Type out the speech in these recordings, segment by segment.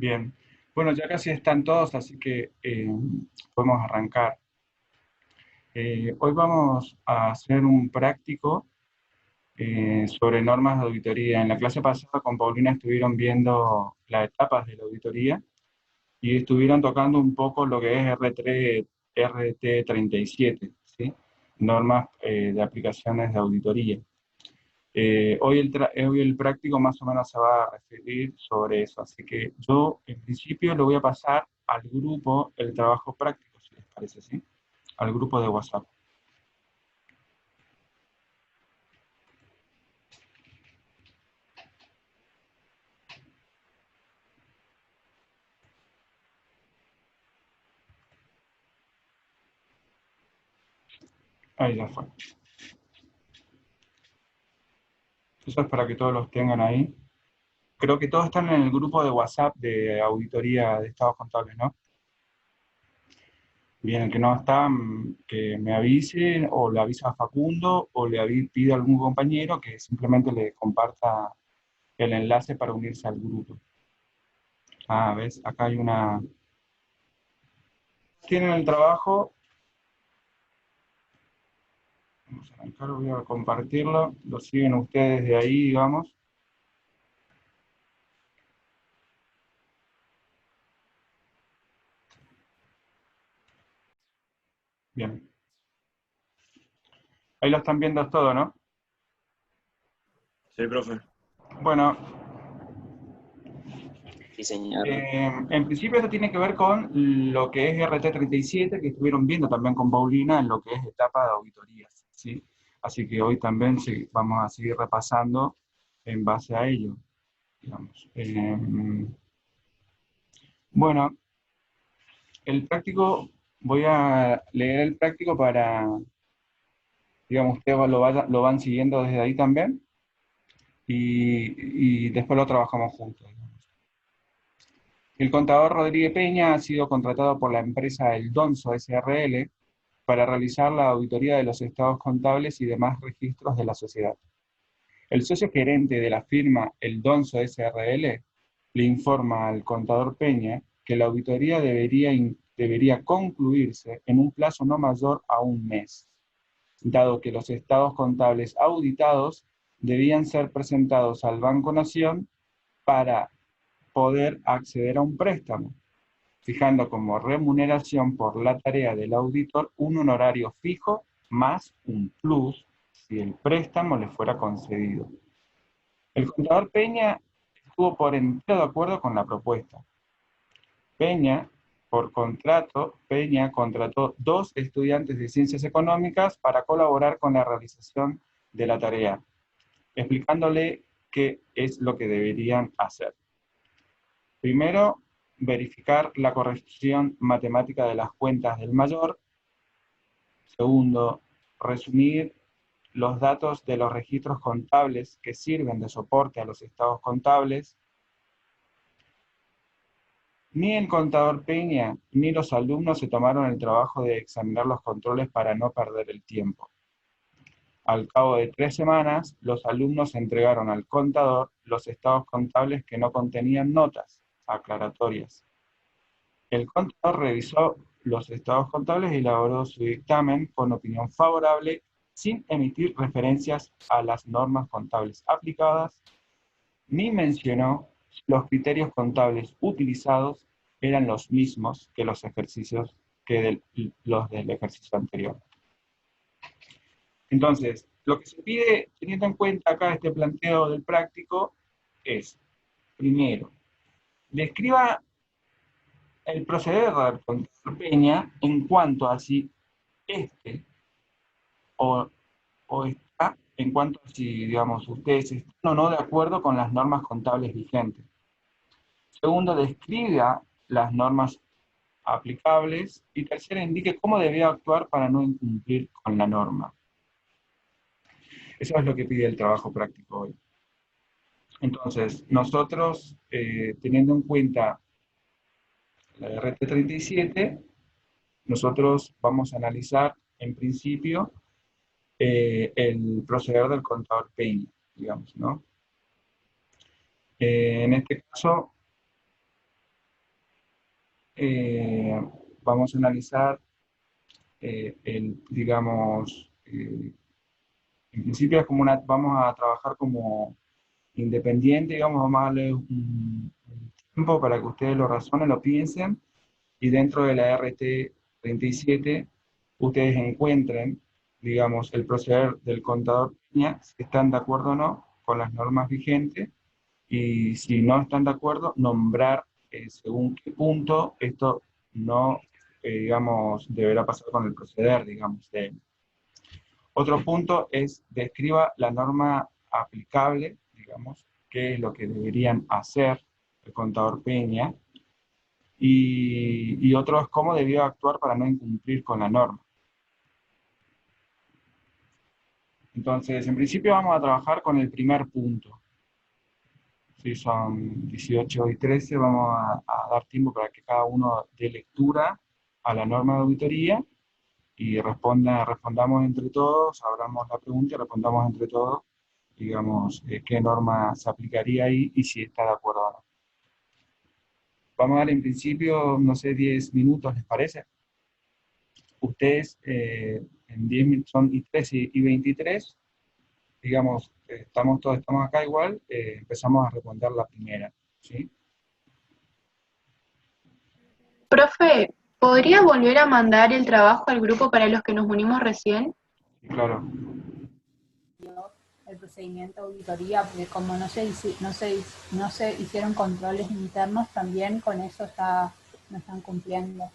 Bien. Bueno, ya casi están todos, así que podemos arrancar. Hoy vamos a hacer un práctico sobre normas de auditoría. En la clase pasada con Paulina estuvieron viendo las etapas de la auditoría y estuvieron tocando un poco lo que es R3, RT37, ¿sí? Normas de aplicaciones de auditoría. Hoy el práctico más o menos se va a referir sobre eso, así que yo en principio le voy a pasar al grupo el trabajo práctico, si les parece, ¿sí? Al grupo de WhatsApp. Ahí ya fue. Eso es para que todos los tengan ahí. Creo que todos están en el grupo de WhatsApp de auditoría de estados contables, ¿no? Bien, el que no está, que me avise, o le avisa a Facundo, o pide a algún compañero que simplemente le comparta el enlace para unirse al grupo. Ah, ¿ves? Acá hay una... Tienen el trabajo, vamos a arrancar, voy a compartirlo, lo siguen ustedes de ahí, digamos. Bien. Ahí lo están viendo todo, ¿no? Sí, profe. Bueno, Sí, señor. en principio esto tiene que ver con lo que es RT37, que estuvieron viendo también con Paulina en lo que es etapa de auditorías, ¿sí? Así que hoy también vamos a seguir repasando en base a ello, digamos. Bueno, el práctico, voy a leer el práctico para, digamos, ustedes lo van siguiendo desde ahí también y después lo trabajamos juntos. El contador Rodríguez Peña ha sido contratado por la empresa El Donso SRL para realizar la auditoría de los estados contables y demás registros de la sociedad. El socio gerente de la firma El Donso SRL le informa al contador Peña que la auditoría debería concluirse en un plazo no mayor a un mes, dado que los estados contables auditados debían ser presentados al Banco Nación para poder acceder a un préstamo, fijando como remuneración por la tarea del auditor un honorario fijo más un plus si el préstamo le fuera concedido. El contador Peña estuvo por entero de acuerdo con la propuesta. Peña contrató 2 estudiantes de Ciencias Económicas para colaborar con la realización de la tarea, explicándole qué es lo que deberían hacer. Primero, verificar la corrección matemática de las cuentas del mayor. Segundo, resumir los datos de los registros contables que sirven de soporte a los estados contables. Ni el contador Peña ni los alumnos se tomaron el trabajo de examinar los controles para no perder el tiempo. Al cabo de 3 semanas, los alumnos entregaron al contador los estados contables que no contenían notas aclaratorias. El contador revisó los estados contables y elaboró su dictamen con opinión favorable, sin emitir referencias a las normas contables aplicadas, ni mencionó si los criterios contables utilizados eran los mismos que los del ejercicio anterior. Entonces, lo que se pide, teniendo en cuenta acá este planteo del práctico, es, primero, describa el proceder del contador Peña en cuanto a si este o, o está, en cuanto a si, digamos, ustedes están o no de acuerdo con las normas contables vigentes. Segundo, describa las normas aplicables. Y tercero, indique cómo debía actuar para no incumplir con la norma. Eso es lo que pide el trabajo práctico hoy. Entonces, nosotros, teniendo en cuenta la RT37, nosotros vamos a analizar, en principio, el proceder del contador Peña, digamos, ¿no? En este caso, vamos a analizar, digamos, en principio es como vamos a trabajar como independiente, digamos, vamos a darle un tiempo para que ustedes lo razonen, lo piensen, y dentro de la RT 37 ustedes encuentren, digamos, el proceder del contador Peña, si están de acuerdo o no con las normas vigentes, y si no están de acuerdo, nombrar según qué punto esto no, digamos, deberá pasar con el proceder, digamos, de él. Otro punto es describa la norma aplicable, digamos, qué es lo que deberían hacer el contador Peña, y otro es cómo debió actuar para no incumplir con la norma. Entonces, en principio vamos a trabajar con el primer punto. Si son 18 y 13, vamos a dar tiempo para que cada uno dé lectura a la norma de auditoría y respondamos entre todos, abramos la pregunta y respondamos entre todos, digamos, qué norma se aplicaría ahí y si está de acuerdo o no. Vamos a dar en principio, no sé, 10 minutos, ¿les parece? Ustedes en 10 minutos son y 13 y 23, digamos, estamos acá igual, empezamos a responder la primera, ¿sí? Profe, ¿podría volver a mandar el trabajo al grupo para los que nos unimos recién? Y claro, El procedimiento de auditoría, porque como no se hicieron controles internos, también con eso no están cumpliendo.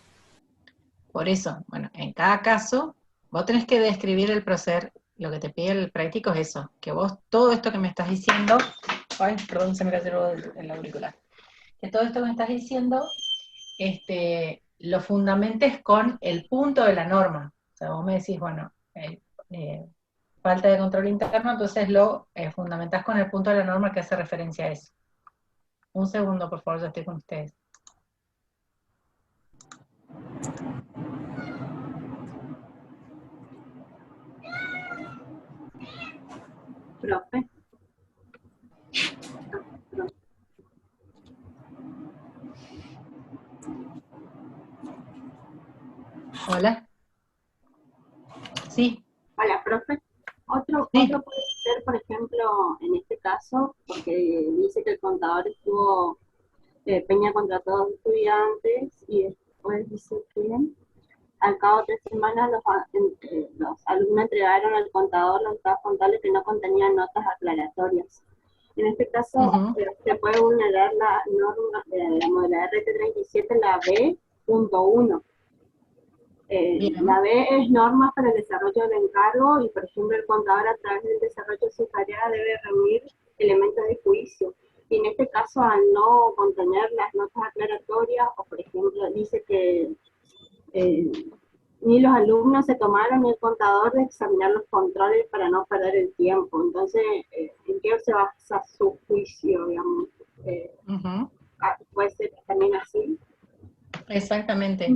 Por eso, bueno, en cada caso, vos tenés que describir el proceder. Lo que te pide el práctico es eso, que vos todo esto que me estás diciendo, ay, perdón, se me cayó el auricular, que todo esto que me estás diciendo, lo fundamentes con el punto de la norma. O sea, vos me decís, bueno, falta de control interno, entonces lo fundamentás con el punto de la norma que hace referencia a eso. Un segundo, por favor, ya estoy con ustedes. Profe. Hola. Sí. Hola, profe. Otro puede ser, por ejemplo, en este caso, porque dice que el contador estuvo Peña contrató a dos estudiantes y después dice que al cabo de 3 semanas los alumnos entregaron al contador los estados contables que no contenían notas aclaratorias. En este caso, se puede vulnerar la norma de la RT37, la B.1. La B es normas para el desarrollo del encargo y, por ejemplo, el contador a través del desarrollo de su tarea debe reunir elementos de juicio. Y en este caso, al no contener las notas aclaratorias, o por ejemplo, dice que ni los alumnos se tomaron ni el contador de examinar los controles para no perder el tiempo. Entonces, ¿en qué se basa su juicio, digamos? ¿Puede ser también así? Exactamente.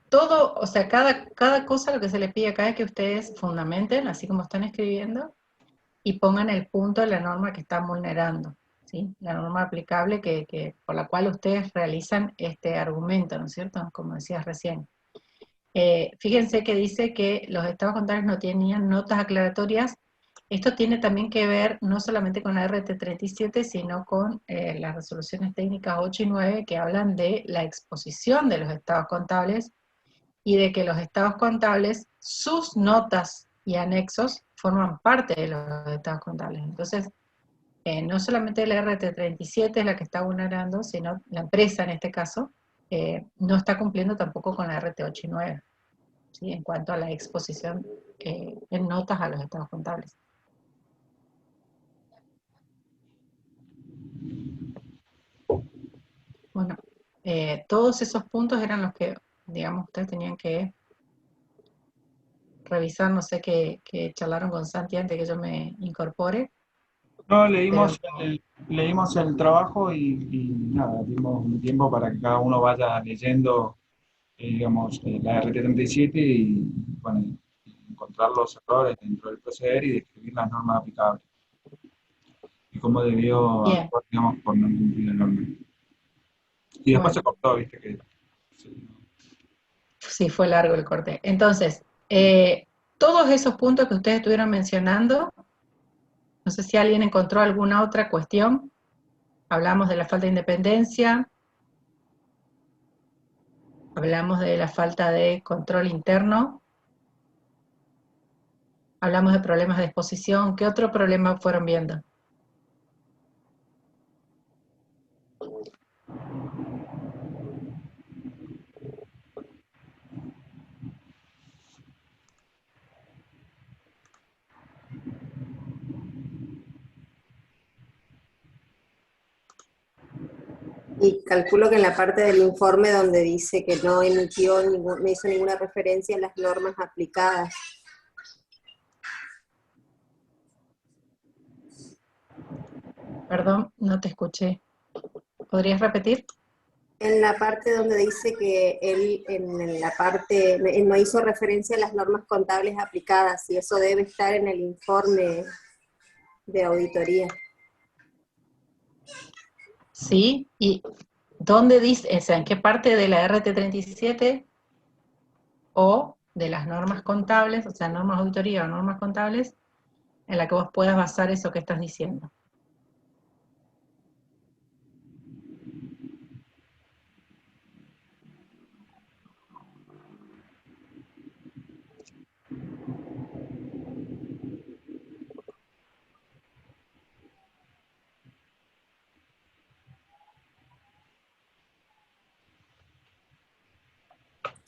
Todo, o sea, cada cosa lo que se les pide acá es que ustedes fundamenten, así como están escribiendo, y pongan el punto de la norma que están vulnerando, ¿sí? La norma aplicable por la cual ustedes realizan este argumento, ¿no es cierto? Como decías recién. Fíjense que dice que los estados contables no tenían notas aclaratorias. Esto tiene también que ver no solamente con la RT37, sino con las resoluciones técnicas 8 y 9 que hablan de la exposición de los estados contables y de que los estados contables, sus notas y anexos forman parte de los estados contables. Entonces, no solamente la RT37 es la que está vulnerando, sino la empresa en este caso, no está cumpliendo tampoco con la RT8 y 9, ¿sí? En cuanto a la exposición en notas a los estados contables. Bueno, todos esos puntos eran los que, digamos, ustedes tenían que revisar, no sé, que charlaron con Santi antes que yo me incorpore. No, leímos el trabajo y nada, dimos un tiempo para que cada uno vaya leyendo, digamos, la RT37 y, bueno, encontrar los errores dentro del proceder y describir las normas aplicables. Y cómo debió actuar, digamos, por no cumplir la norma. Y después se cortó, viste que Sí, fue largo el corte. Entonces, todos esos puntos que ustedes estuvieron mencionando, no sé si alguien encontró alguna otra cuestión. Hablamos de la falta de independencia, hablamos de la falta de control interno, hablamos de problemas de exposición. ¿Qué otro problema fueron viendo? Y calculo que en la parte del informe donde dice que no emitió, no hizo ninguna referencia a las normas aplicadas. Perdón, no te escuché. ¿Podrías repetir? En la parte donde dice que él, en la parte, no hizo referencia a las normas contables aplicadas, y eso debe estar en el informe de auditoría. Sí, ¿y dónde dice, o sea, en qué parte de la RT37 o de las normas contables, o sea, normas de auditoría o normas contables, en la que vos puedas basar eso que estás diciendo?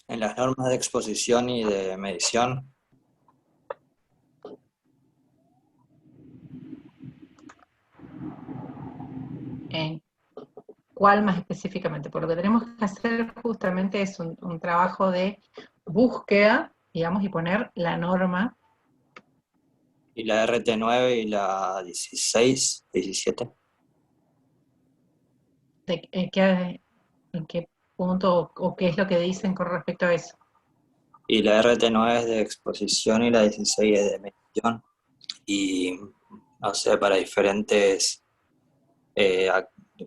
En las normas de exposición y de medición. ¿En cuál más específicamente? Porque lo que tenemos que hacer justamente es un trabajo de búsqueda, digamos, y poner la norma. Y la RT9 y la 16, 17. ¿En qué punto o qué es lo que dicen con respecto a eso? Y la RT9 es de exposición y la 16 es de medición. Y, no sé, para diferentes,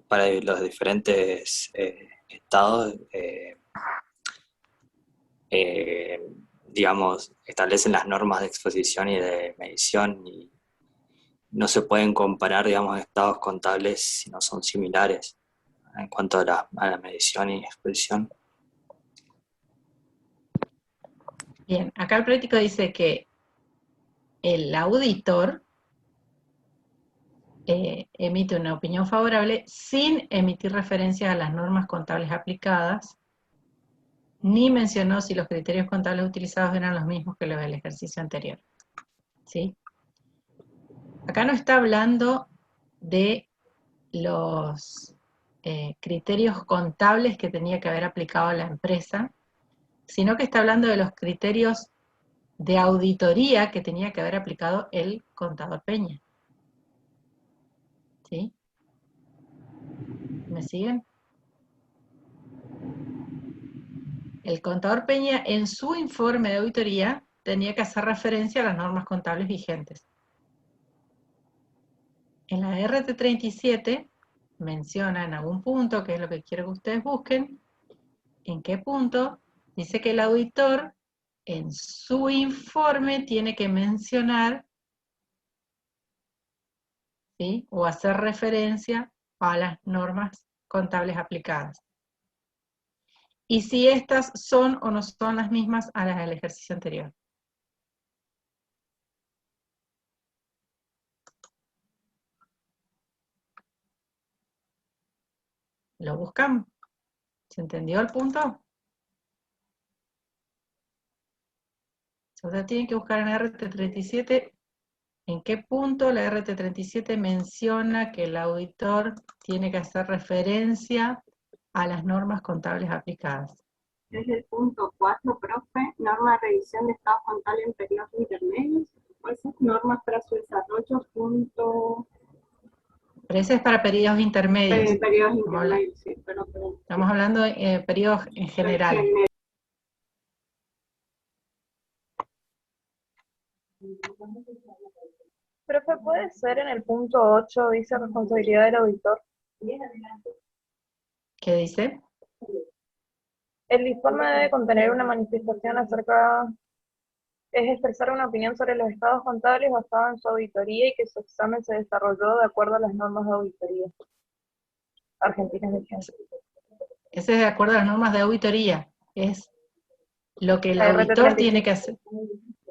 para los diferentes estados, digamos, establecen las normas de exposición y de medición y no se pueden comparar, digamos, estados contables si no son similares en cuanto a la medición y exposición. Bien, acá el práctico dice que el auditor emite una opinión favorable sin emitir referencia a las normas contables aplicadas, ni mencionó si los criterios contables utilizados eran los mismos que los del ejercicio anterior. ¿Sí? Acá no está hablando de los criterios contables que tenía que haber aplicado la empresa, sino que está hablando de los criterios de auditoría que tenía que haber aplicado el contador Peña. ¿Sí? ¿Me siguen? El contador Peña en su informe de auditoría tenía que hacer referencia a las normas contables vigentes. En la RT37 menciona en algún punto, que es lo que quiero que ustedes busquen, en qué punto dice que el auditor en su informe tiene que mencionar, ¿sí?, o hacer referencia a las normas contables aplicadas. Y si estas son o no son las mismas a las del ejercicio anterior. Lo buscamos. ¿Se entendió el punto? Ustedes tienen que buscar en RT37 en qué punto la RT37 menciona que el auditor tiene que hacer referencia a las normas contables aplicadas. Es el punto 4, profe, norma de revisión de estados contables en periodos intermedios. Pues es normas para su desarrollo, punto... Pero ese es para periodos intermedios. Periodos intermedios, sí, pero... Estamos hablando de periodos en general. Profe, ¿puede ser en el punto 8, dice responsabilidad del auditor? ¿Qué dice? El informe debe contener una manifestación acerca, es expresar una opinión sobre los estados contables basada en su auditoría y que su examen se desarrolló de acuerdo a las normas de auditoría argentinas vigentes. Ese es de acuerdo a las normas de auditoría, es lo que el La auditor RT35. tiene que hacer.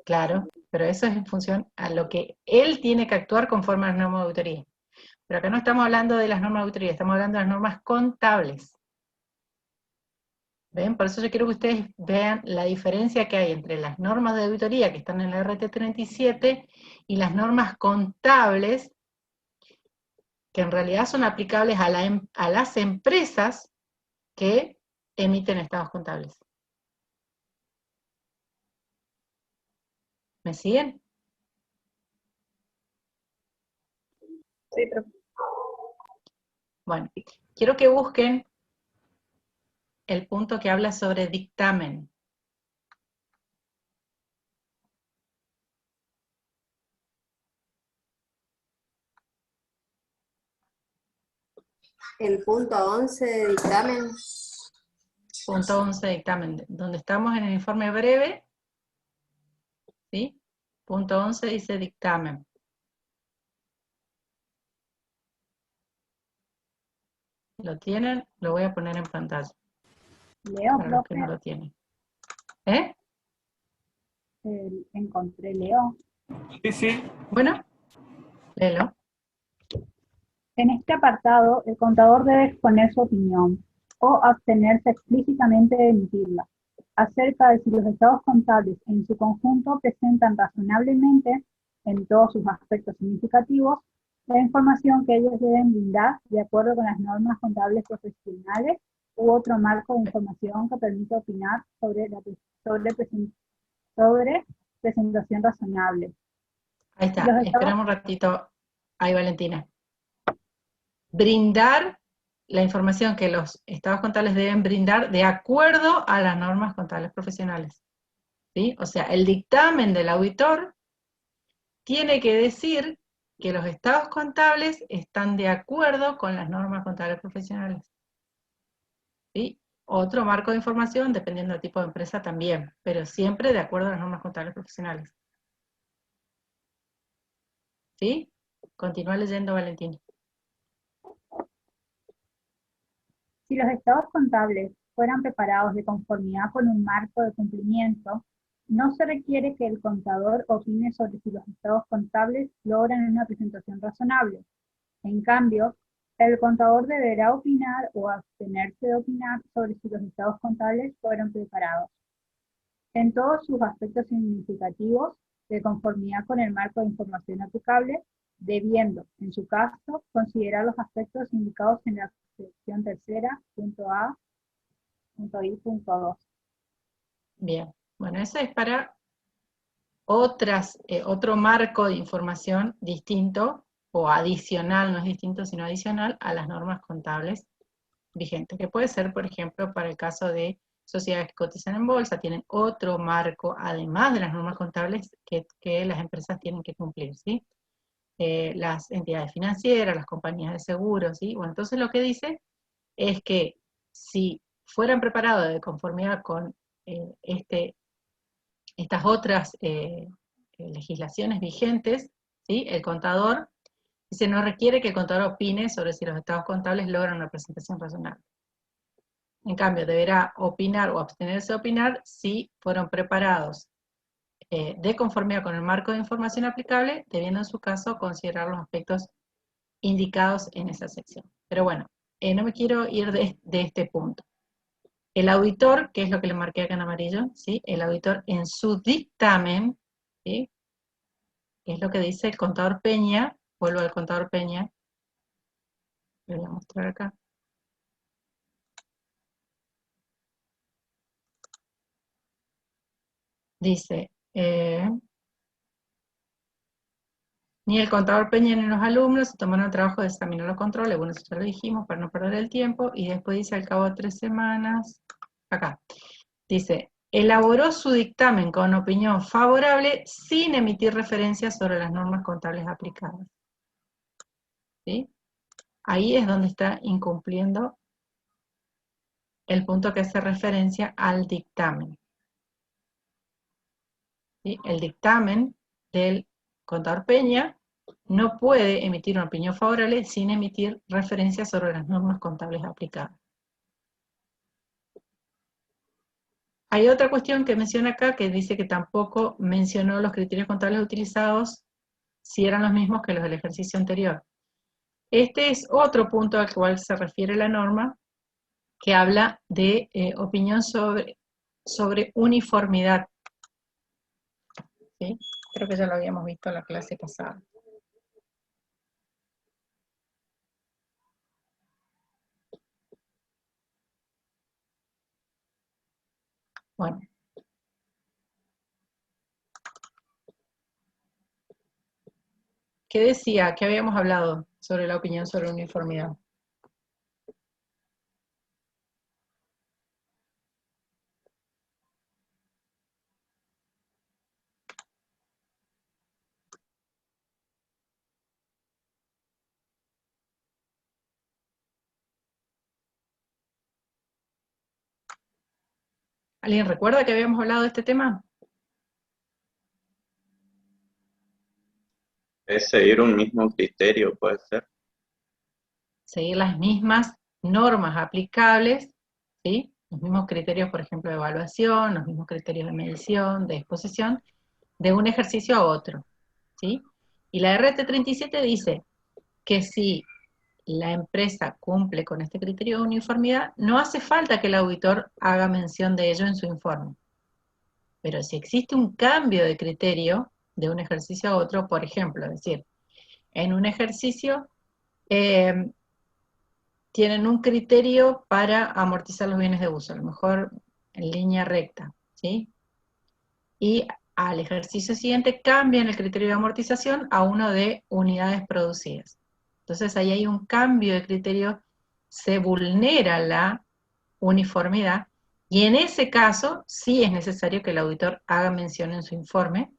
Claro, pero eso es en función a lo que él tiene que actuar conforme a las normas de auditoría. Pero acá no estamos hablando de las normas de auditoría, estamos hablando de las normas contables. ¿Ven? Por eso yo quiero que ustedes vean la diferencia que hay entre las normas de auditoría que están en la RT37 y las normas contables, que en realidad son aplicables a las empresas que emiten estados contables. ¿Me siguen? Sí, pero Bueno, quiero que busquen el punto que habla sobre dictamen. El punto 11 de dictamen. Punto 11 de dictamen, donde estamos en el informe breve, ¿sí? Punto 11 dice dictamen. ¿Lo tienen? Lo voy a poner en pantalla, Leo, para los que profe, no lo tienen. ¿Eh? encontré Leo. Sí, sí. Bueno, léelo. En este apartado, el contador debe exponer su opinión o abstenerse explícitamente de emitirla acerca de si los estados contables en su conjunto presentan razonablemente, en todos sus aspectos significativos, la información que ellos deben brindar de acuerdo con las normas contables profesionales u otro marco de información que permita opinar sobre presentación razonable. Ahí Si está, los estados esperamos un ratito. Ahí, Valentina. Brindar la información que los estados contables deben brindar de acuerdo a las normas contables profesionales. ¿Sí? O sea, el dictamen del auditor tiene que decir que los estados contables están de acuerdo con las normas contables profesionales. ¿Sí? Otro marco de información, dependiendo del tipo de empresa también, pero siempre de acuerdo a las normas contables profesionales. ¿Sí? Continúa leyendo, Valentín. Si los estados contables fueran preparados de conformidad con un marco de cumplimiento, no se requiere que el contador opine sobre si los estados contables logran una presentación razonable. En cambio, el contador deberá opinar o abstenerse de opinar sobre si los estados contables fueron preparados, en todos sus aspectos significativos, de conformidad con el marco de información aplicable, debiendo, en su caso, considerar los aspectos indicados en la sección tercera, punto A, punto I, punto 2. Bien, bueno, eso es para otro marco de información distinto, o adicional, no es distinto, sino adicional a las normas contables vigentes, que puede ser, por ejemplo, para el caso de sociedades que cotizan en bolsa, tienen otro marco, además de las normas contables, que las empresas tienen que cumplir, ¿sí? Las entidades financieras, las compañías de seguros, ¿sí? Bueno, entonces lo que dice es que si fueran preparados de conformidad con estas otras legislaciones vigentes, ¿sí? El contador dice, no requiere que el contador opine sobre si los estados contables logran una presentación razonable. En cambio, deberá opinar o abstenerse de opinar si fueron preparados de conformidad con el marco de información aplicable, debiendo en su caso considerar los aspectos indicados en esa sección. Pero bueno, no me quiero ir de este punto. El auditor, que es lo que le marqué acá en amarillo, ¿sí? El auditor en su dictamen, ¿sí? Es lo que dice el contador Peña, vuelvo al contador Peña, le voy a mostrar acá. Dice, ni el contador Peña ni los alumnos se tomaron el trabajo de examinar los controles, bueno, eso ya lo dijimos para no perder el tiempo, y después dice al cabo de 3 semanas, acá, dice, elaboró su dictamen con opinión favorable sin emitir referencias sobre las normas contables aplicadas. ¿Sí? Ahí es donde está incumpliendo el punto que hace referencia al dictamen. ¿Sí? El dictamen del contador Peña no puede emitir una opinión favorable sin emitir referencias sobre las normas contables aplicadas. Hay otra cuestión que menciona acá que dice que tampoco mencionó los criterios contables utilizados si eran los mismos que los del ejercicio anterior. Este es otro punto al cual se refiere la norma, que habla de opinión sobre uniformidad. ¿Sí? Creo que ya lo habíamos visto en la clase pasada. Bueno. ¿Qué decía? ¿Qué habíamos hablado sobre la opinión sobre uniformidad? ¿Alguien recuerda que habíamos hablado de este tema? Es seguir un mismo criterio, puede ser. Seguir las mismas normas aplicables, ¿sí? Los mismos criterios, por ejemplo, de evaluación, los mismos criterios de medición, de exposición, de un ejercicio a otro, ¿sí? Y la RT37 dice que si la empresa cumple con este criterio de uniformidad, no hace falta que el auditor haga mención de ello en su informe. Pero si existe un cambio de criterio de un ejercicio a otro, por ejemplo, es decir, en un ejercicio tienen un criterio para amortizar los bienes de uso, a lo mejor en línea recta, ¿sí? Y al ejercicio siguiente cambian el criterio de amortización a uno de unidades producidas. Entonces ahí hay un cambio de criterio, se vulnera la uniformidad, y en ese caso sí es necesario que el auditor haga mención en su informe,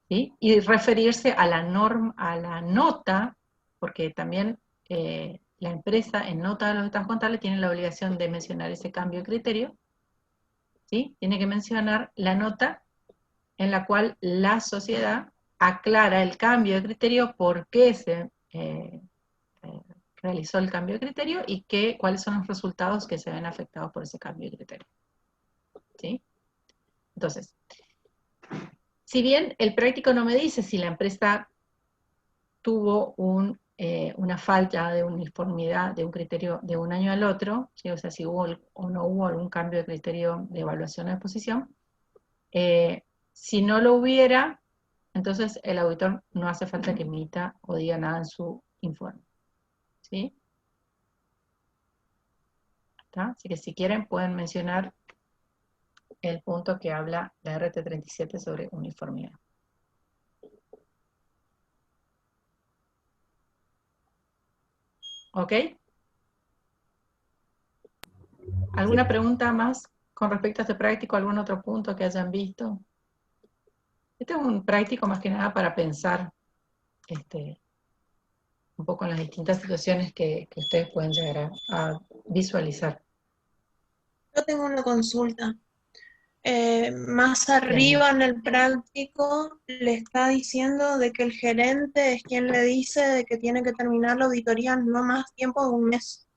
¿sí? Y referirse a la norma, a la nota, porque también la empresa en nota de los estados contables tiene la obligación de mencionar ese cambio de criterio, ¿sí? Tiene que mencionar la nota en la cual la sociedad aclara el cambio de criterio, por qué se realizó el cambio de criterio y cuáles son los resultados que se ven afectados por ese cambio de criterio. ¿Sí? Entonces, si bien el práctico no me dice si la empresa tuvo una falta de uniformidad de un criterio de un año al otro, ¿sí? O sea, si hubo o no hubo algún cambio de criterio de evaluación o exposición, si no lo hubiera, entonces el auditor no hace falta que emita o diga nada en su informe. ¿Sí? ¿Está? Así que si quieren pueden mencionar el punto que habla la RT37 sobre uniformidad. ¿Ok? ¿Alguna pregunta más con respecto a este práctico? ¿Algún otro punto que hayan visto? Este es un práctico más que nada para pensar un poco en las distintas situaciones que ustedes pueden llegar a visualizar. Yo tengo una consulta. Más arriba en el práctico le está diciendo de que el gerente es quien le dice de que tiene que terminar la auditoría no más tiempo de un mes.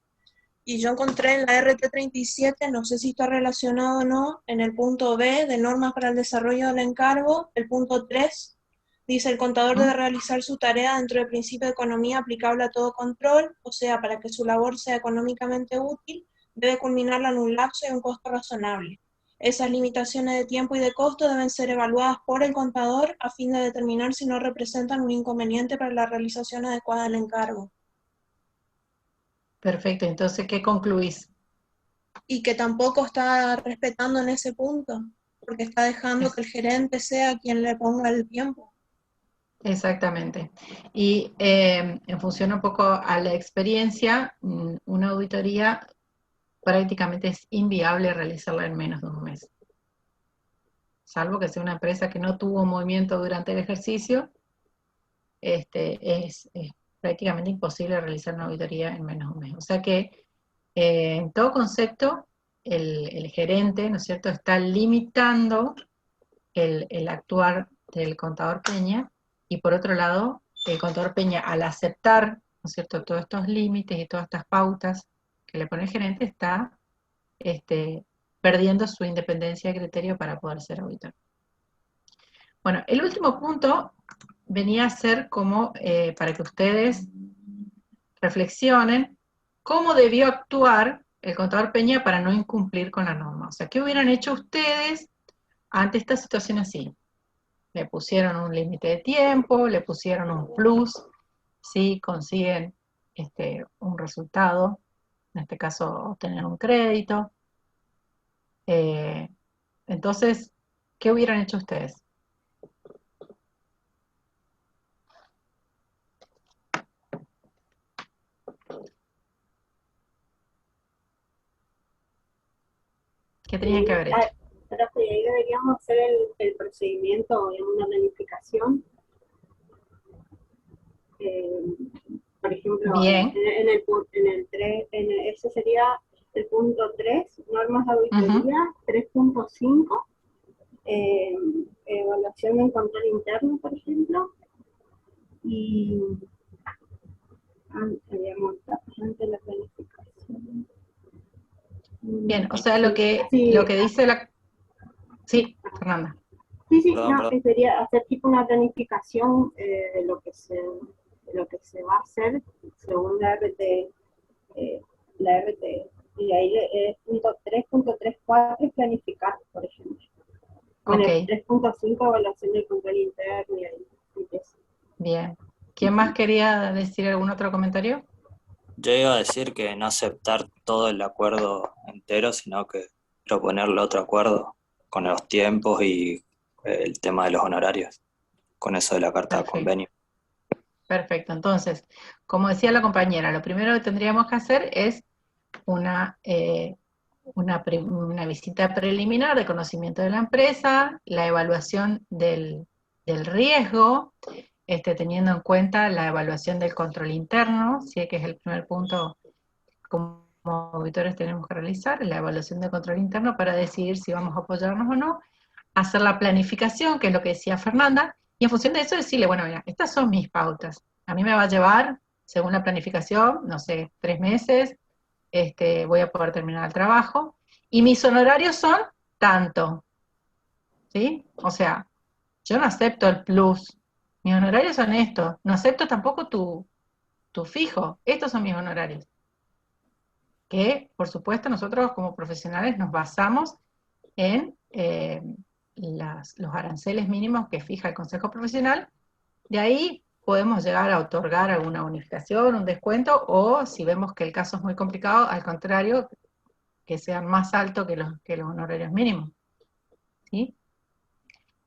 Y yo encontré en la RT37, no sé si está relacionado o no, en el punto B de normas para el desarrollo del encargo, el punto 3, dice el contador debe realizar su tarea dentro del principio de economía aplicable a todo control, o sea, para que su labor sea económicamente útil, debe culminarla en un lapso y un costo razonable. Esas limitaciones de tiempo y de costo deben ser evaluadas por el contador a fin de determinar si no representan un inconveniente para la realización adecuada del encargo. Perfecto, entonces, ¿qué concluís? Y que tampoco está respetando en ese punto, porque está dejando que el gerente sea quien le ponga el tiempo. Exactamente. Y en función un poco a la experiencia, una auditoría prácticamente es inviable realizarla en menos de un mes. Salvo que sea una empresa que no tuvo movimiento durante el ejercicio, es prácticamente imposible realizar una auditoría en menos de un mes. O sea que en todo concepto el gerente, ¿no es cierto?, está limitando el actuar del contador Peña, y por otro lado, el contador Peña, al aceptar, ¿no es cierto?, todos estos límites y todas estas pautas que le pone el gerente, está perdiendo su independencia de criterio para poder ser auditor. Bueno, el último punto venía a ser como para que ustedes reflexionen cómo debió actuar el contador Peña para no incumplir con la norma. O sea, ¿qué hubieran hecho ustedes ante esta situación así? Le pusieron un límite de tiempo, le pusieron un plus, si consiguen un resultado, en este caso obtener un crédito. Entonces, ¿qué hubieran hecho ustedes? ¿Qué tenían que haber hecho? Ahí deberíamos hacer el procedimiento en una planificación. Por ejemplo, Bien. Ese sería el punto 3, normas de auditoría, 3.5, evaluación del control interno, por ejemplo, y antes de la planificación. Bien, o sea, lo que dice la... Sí, Fernanda. Sí, no, sería hacer tipo una planificación de lo que se va a hacer según la RT, y ahí punto 3.34 es planificar, por ejemplo. Con el 3.5 evaluación del control interno y ahí empieza. Bien. ¿Quién más quería decir algún otro comentario? Yo iba a decir que no aceptar todo el acuerdo entero, sino que proponerle otro acuerdo con los tiempos y el tema de los honorarios, con eso de la carta de convenio. Perfecto, entonces, como decía la compañera, lo primero que tendríamos que hacer es una visita preliminar de conocimiento de la empresa, la evaluación del riesgo, teniendo en cuenta la evaluación del control interno, ¿sí?, que es el primer punto como auditores tenemos que realizar, la evaluación del control interno para decidir si vamos a apoyarnos o no, hacer la planificación, que es lo que decía Fernanda, y en función de eso decirle, bueno, mira, estas son mis pautas, a mí me va a llevar, según la planificación, no sé, 3 meses, voy a poder terminar el trabajo, y mis honorarios son tanto, ¿sí? O sea, yo no acepto el plus, mis honorarios son estos, no acepto tampoco tu fijo, estos son mis honorarios. Que, por supuesto, nosotros como profesionales nos basamos en los aranceles mínimos que fija el Consejo Profesional, de ahí podemos llegar a otorgar alguna bonificación, un descuento, o si vemos que el caso es muy complicado, al contrario, que sean más altos que los honorarios mínimos, ¿sí?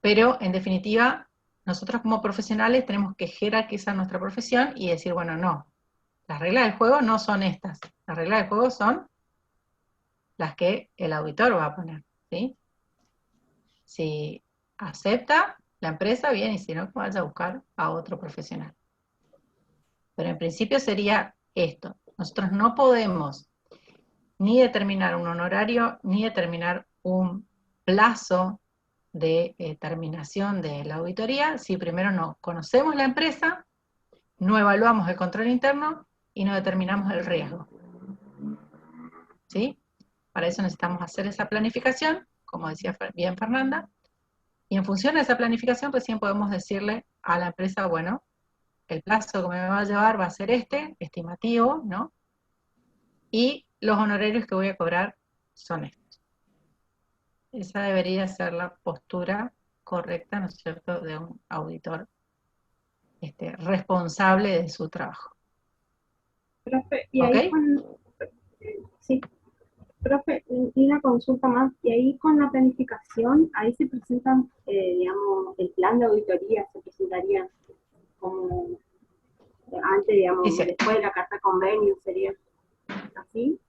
Pero, en definitiva, nosotros como profesionales tenemos que jerarquizar nuestra profesión y decir, bueno, no, las reglas del juego no son estas, las reglas del juego son las que el auditor va a poner, ¿sí? Si acepta la empresa, bien, y si no, vaya a buscar a otro profesional. Pero en principio sería esto. Nosotros no podemos ni determinar un honorario, ni determinar un plazo de terminación de la auditoría si primero no conocemos la empresa, no evaluamos el control interno y no determinamos el riesgo. ¿Sí? Para eso necesitamos hacer esa planificación, como decía bien Fernanda, y en función de esa planificación recién podemos decirle a la empresa, bueno, el plazo que me va a llevar va a ser estimativo, ¿no? Y los honorarios que voy a cobrar son estos. Esa debería ser la postura correcta, ¿no es cierto?, de un auditor responsable de su trabajo. Profe, y ahí sí. Profe, y una consulta más, y ahí con la planificación, ahí se presentan, digamos, el plan de auditoría se presentaría como antes, digamos, sí. Después de la carta de convenio, ¿sería así?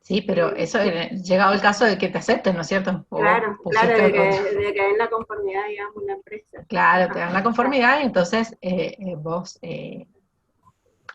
Sí, pero eso, llegado el caso de que te acepten, ¿no es cierto? Claro, de que den la conformidad, digamos, la empresa. Claro, te dan la conformidad y entonces vos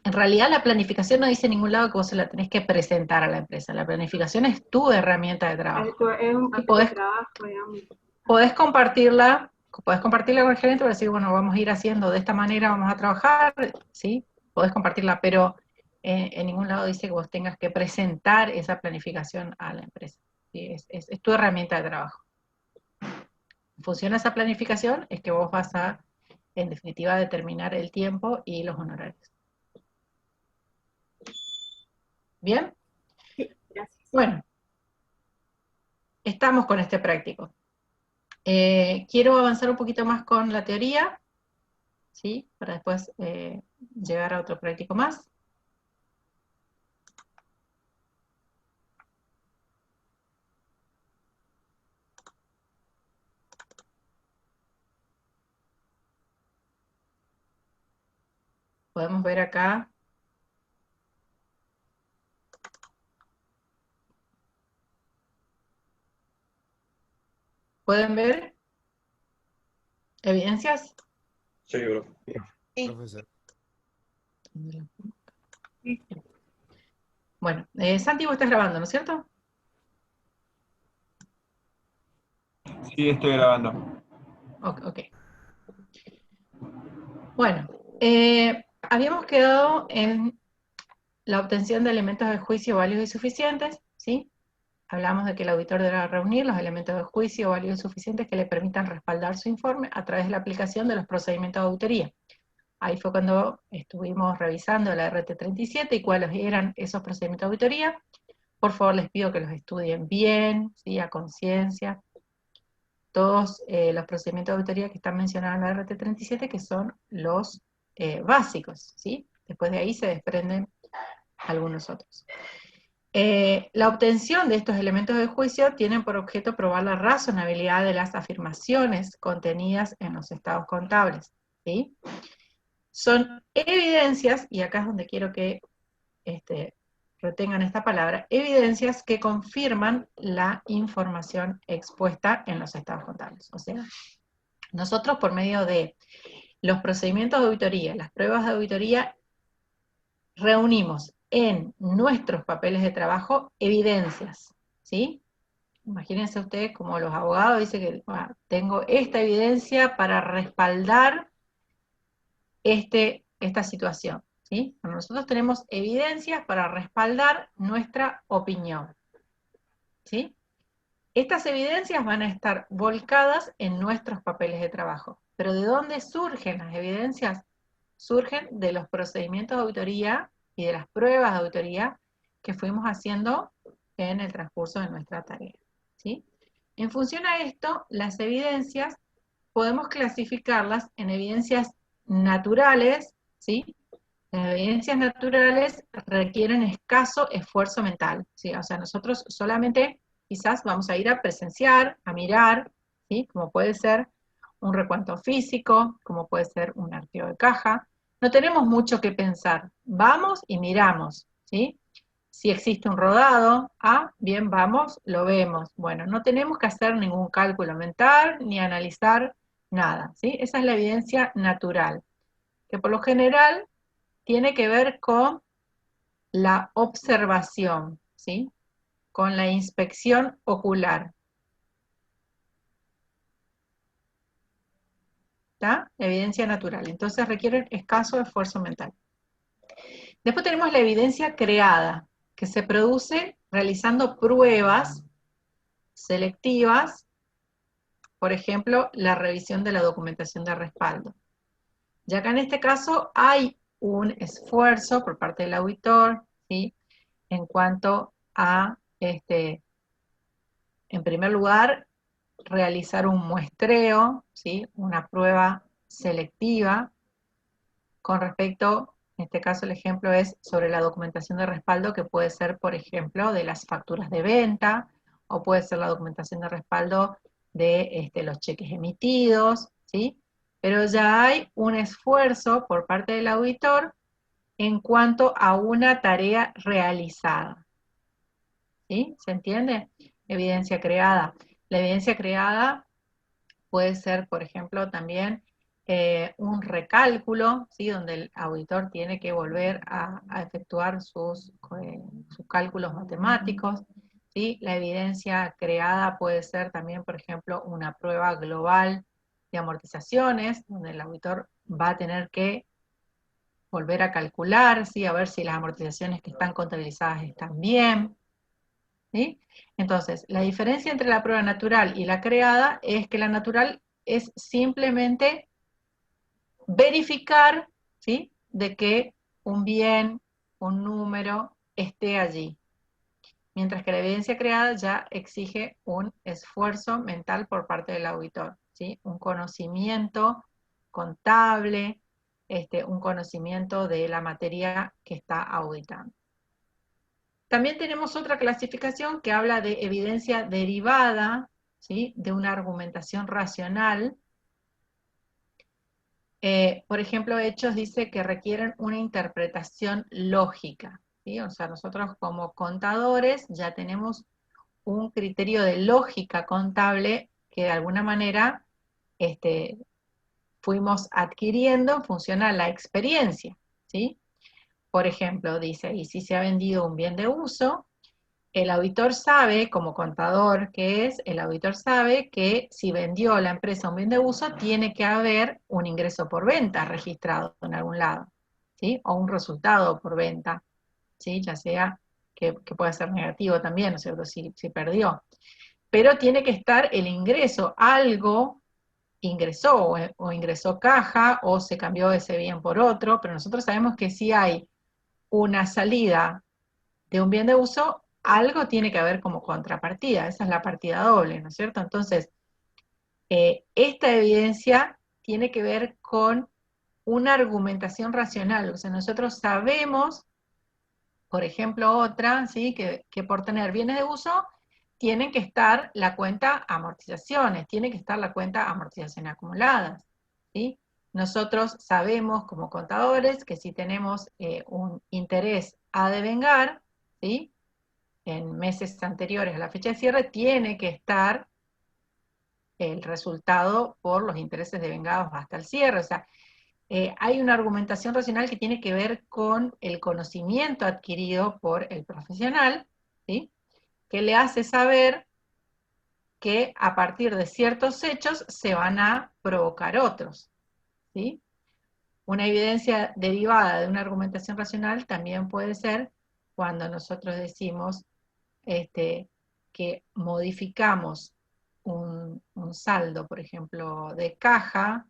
En realidad la planificación no dice en ningún lado que vos se la tenés que presentar a la empresa. La planificación es tu herramienta de trabajo. Es un papel de trabajo, digamos. Podés compartirla con el gerente para decir, bueno, vamos a ir haciendo de esta manera, vamos a trabajar, ¿sí? Podés compartirla, pero en ningún lado dice que vos tengas que presentar esa planificación a la empresa. ¿Sí? Es tu herramienta de trabajo. Funciona esa planificación, es que vos vas a, en definitiva, determinar el tiempo y los honorarios. ¿Bien? Sí, gracias. Bueno, estamos con este práctico. Quiero avanzar un poquito más con la teoría, ¿sí? Para después llegar a otro práctico más. Podemos ver acá. ¿Pueden ver evidencias? Sí, bro. Sí. Profesor. Bueno, Santi, vos estás grabando, ¿no es cierto? Sí, estoy grabando. Ok. Bueno, habíamos quedado en la obtención de elementos de juicio válidos y suficientes, ¿sí? Hablamos de que el auditor deberá reunir los elementos de juicio válidos y suficientes que le permitan respaldar su informe a través de la aplicación de los procedimientos de auditoría. Ahí fue cuando estuvimos revisando la RT37 y cuáles eran esos procedimientos de auditoría. Por favor, les pido que los estudien bien, ¿sí? A conciencia. Todos los procedimientos de auditoría que están mencionados en la RT37, que son los básicos, ¿sí? Después de ahí se desprenden algunos otros. La obtención de estos elementos de juicio tienen por objeto probar la razonabilidad de las afirmaciones contenidas en los estados contables, ¿sí? Son evidencias, y acá es donde quiero que retengan esta palabra, evidencias que confirman la información expuesta en los estados contables. O sea, nosotros por medio de los procedimientos de auditoría, las pruebas de auditoría, reunimos en nuestros papeles de trabajo evidencias, ¿sí? Imagínense ustedes como los abogados dicen que tengo esta evidencia para respaldar esta situación, ¿sí? Bueno, nosotros tenemos evidencias para respaldar nuestra opinión, ¿sí? Estas evidencias van a estar volcadas en nuestros papeles de trabajo. ¿Pero de dónde surgen las evidencias? Surgen de los procedimientos de auditoría y de las pruebas de auditoría que fuimos haciendo en el transcurso de nuestra tarea, ¿sí? En función a esto, las evidencias podemos clasificarlas en evidencias naturales, ¿sí? Las evidencias naturales requieren escaso esfuerzo mental, ¿sí? O sea, nosotros solamente quizás vamos a ir a presenciar, a mirar, ¿sí? Como puede ser un recuento físico, como puede ser un arqueo de caja. No tenemos mucho que pensar, vamos y miramos, ¿sí? Si existe un rodado, bien, vamos, lo vemos. Bueno, no tenemos que hacer ningún cálculo mental, ni analizar nada, ¿sí? Esa es la evidencia natural, que por lo general tiene que ver con la observación, ¿sí? Con la inspección ocular. ¿Está? La evidencia natural. Entonces requiere escaso esfuerzo mental. Después tenemos la evidencia creada, que se produce realizando pruebas selectivas, por ejemplo, la revisión de la documentación de respaldo. Ya que en este caso hay un esfuerzo por parte del auditor, ¿sí? En cuanto a, en primer lugar, realizar un muestreo, ¿sí? Una prueba selectiva con respecto, en este caso el ejemplo es sobre la documentación de respaldo, que puede ser, por ejemplo, de las facturas de venta, o puede ser la documentación de respaldo de los cheques emitidos, ¿sí? Pero ya hay un esfuerzo por parte del auditor en cuanto a una tarea realizada, ¿sí? ¿Se entiende? Evidencia creada. La evidencia creada puede ser, por ejemplo, también un recálculo, ¿sí? Donde el auditor tiene que volver a efectuar sus cálculos matemáticos, ¿sí? La evidencia creada puede ser también, por ejemplo, una prueba global de amortizaciones, donde el auditor va a tener que volver a calcular, ¿sí? A ver si las amortizaciones que están contabilizadas están bien, ¿sí? Entonces, la diferencia entre la prueba natural y la creada es que la natural es simplemente verificar, ¿sí? De que un bien, un número, esté allí. Mientras que la evidencia creada ya exige un esfuerzo mental por parte del auditor, ¿sí? Un conocimiento contable, un conocimiento de la materia que está auditando. También tenemos otra clasificación que habla de evidencia derivada, ¿sí? De una argumentación racional. Por ejemplo, Hechos dice que requieren una interpretación lógica, ¿sí? O sea, nosotros como contadores ya tenemos un criterio de lógica contable que de alguna manera fuimos adquiriendo en función a la experiencia, ¿sí? Por ejemplo, dice, y si se ha vendido un bien de uso, el auditor sabe, como contador que es, el auditor sabe que si vendió la empresa un bien de uso, tiene que haber un ingreso por venta registrado en algún lado, ¿sí? O un resultado por venta, ¿sí? Ya sea que pueda ser negativo también, ¿no es cierto? Si perdió. Pero tiene que estar el ingreso, algo ingresó, o ingresó caja, o se cambió ese bien por otro, pero nosotros sabemos que si hay una salida de un bien de uso, algo tiene que haber como contrapartida, esa es la partida doble, ¿no es cierto? Entonces, esta evidencia tiene que ver con una argumentación racional, o sea, nosotros sabemos, por ejemplo, otra, ¿sí? Que por tener bienes de uso, tienen que estar la cuenta amortizaciones, tiene que estar la cuenta amortizaciones acumuladas, ¿sí? Nosotros sabemos como contadores que si tenemos un interés a devengar, ¿sí? En meses anteriores a la fecha de cierre, tiene que estar el resultado por los intereses devengados hasta el cierre. O sea, hay una argumentación racional que tiene que ver con el conocimiento adquirido por el profesional, ¿sí? Que le hace saber que a partir de ciertos hechos se van a provocar otros, ¿sí? Una evidencia derivada de una argumentación racional también puede ser cuando nosotros decimos que modificamos un saldo, por ejemplo, de caja.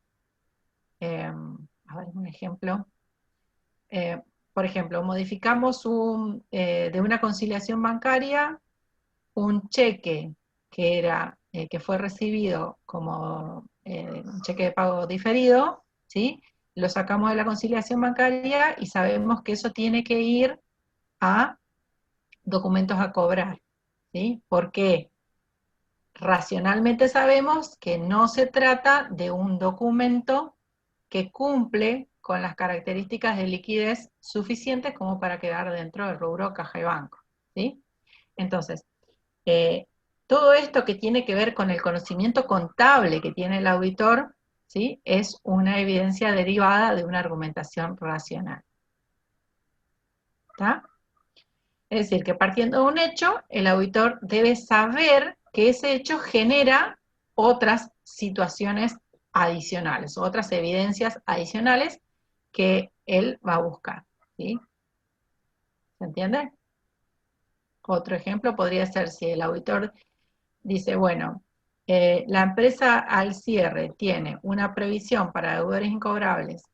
A ver, un ejemplo. Por ejemplo, modificamos de una conciliación bancaria un cheque que fue recibido como un cheque de pago diferido, ¿sí? Lo sacamos de la conciliación bancaria y sabemos que eso tiene que ir a documentos a cobrar, ¿sí? Porque racionalmente sabemos que no se trata de un documento que cumple con las características de liquidez suficientes como para quedar dentro del rubro caja y banco, ¿sí? Entonces, todo esto que tiene que ver con el conocimiento contable que tiene el auditor, ¿sí? Es una evidencia derivada de una argumentación racional. ¿Está? Es decir, que partiendo de un hecho, el auditor debe saber que ese hecho genera otras situaciones adicionales, otras evidencias adicionales que él va a buscar, ¿sí? ¿Se entiende? Otro ejemplo podría ser si el auditor dice, bueno, la empresa al cierre tiene una previsión para deudores incobrables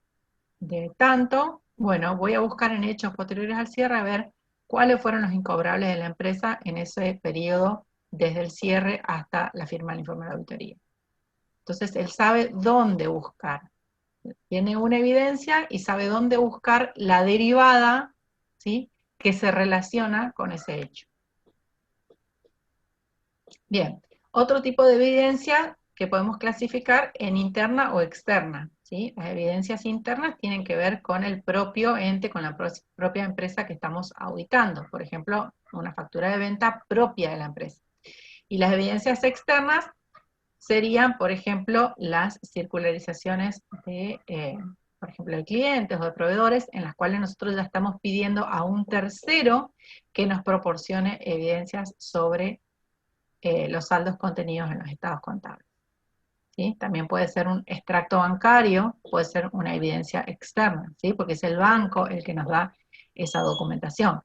de tanto, bueno, voy a buscar en hechos posteriores al cierre a ver cuáles fueron los incobrables de la empresa en ese periodo desde el cierre hasta la firma del informe de auditoría. Entonces, él sabe dónde buscar. Tiene una evidencia y sabe dónde buscar la derivada, ¿sí? Que se relaciona con ese hecho. Bien, otro tipo de evidencia que podemos clasificar en interna o externa, ¿sí? Las evidencias internas tienen que ver con el propio ente, con la propia empresa que estamos auditando. Por ejemplo, una factura de venta propia de la empresa. Y las evidencias externas serían, por ejemplo, las circularizaciones de, por ejemplo, de clientes o de proveedores, en las cuales nosotros ya estamos pidiendo a un tercero que nos proporcione evidencias sobre los saldos contenidos en los estados contables. ¿Sí? También puede ser un extracto bancario, puede ser una evidencia externa, ¿sí? Porque es el banco el que nos da esa documentación.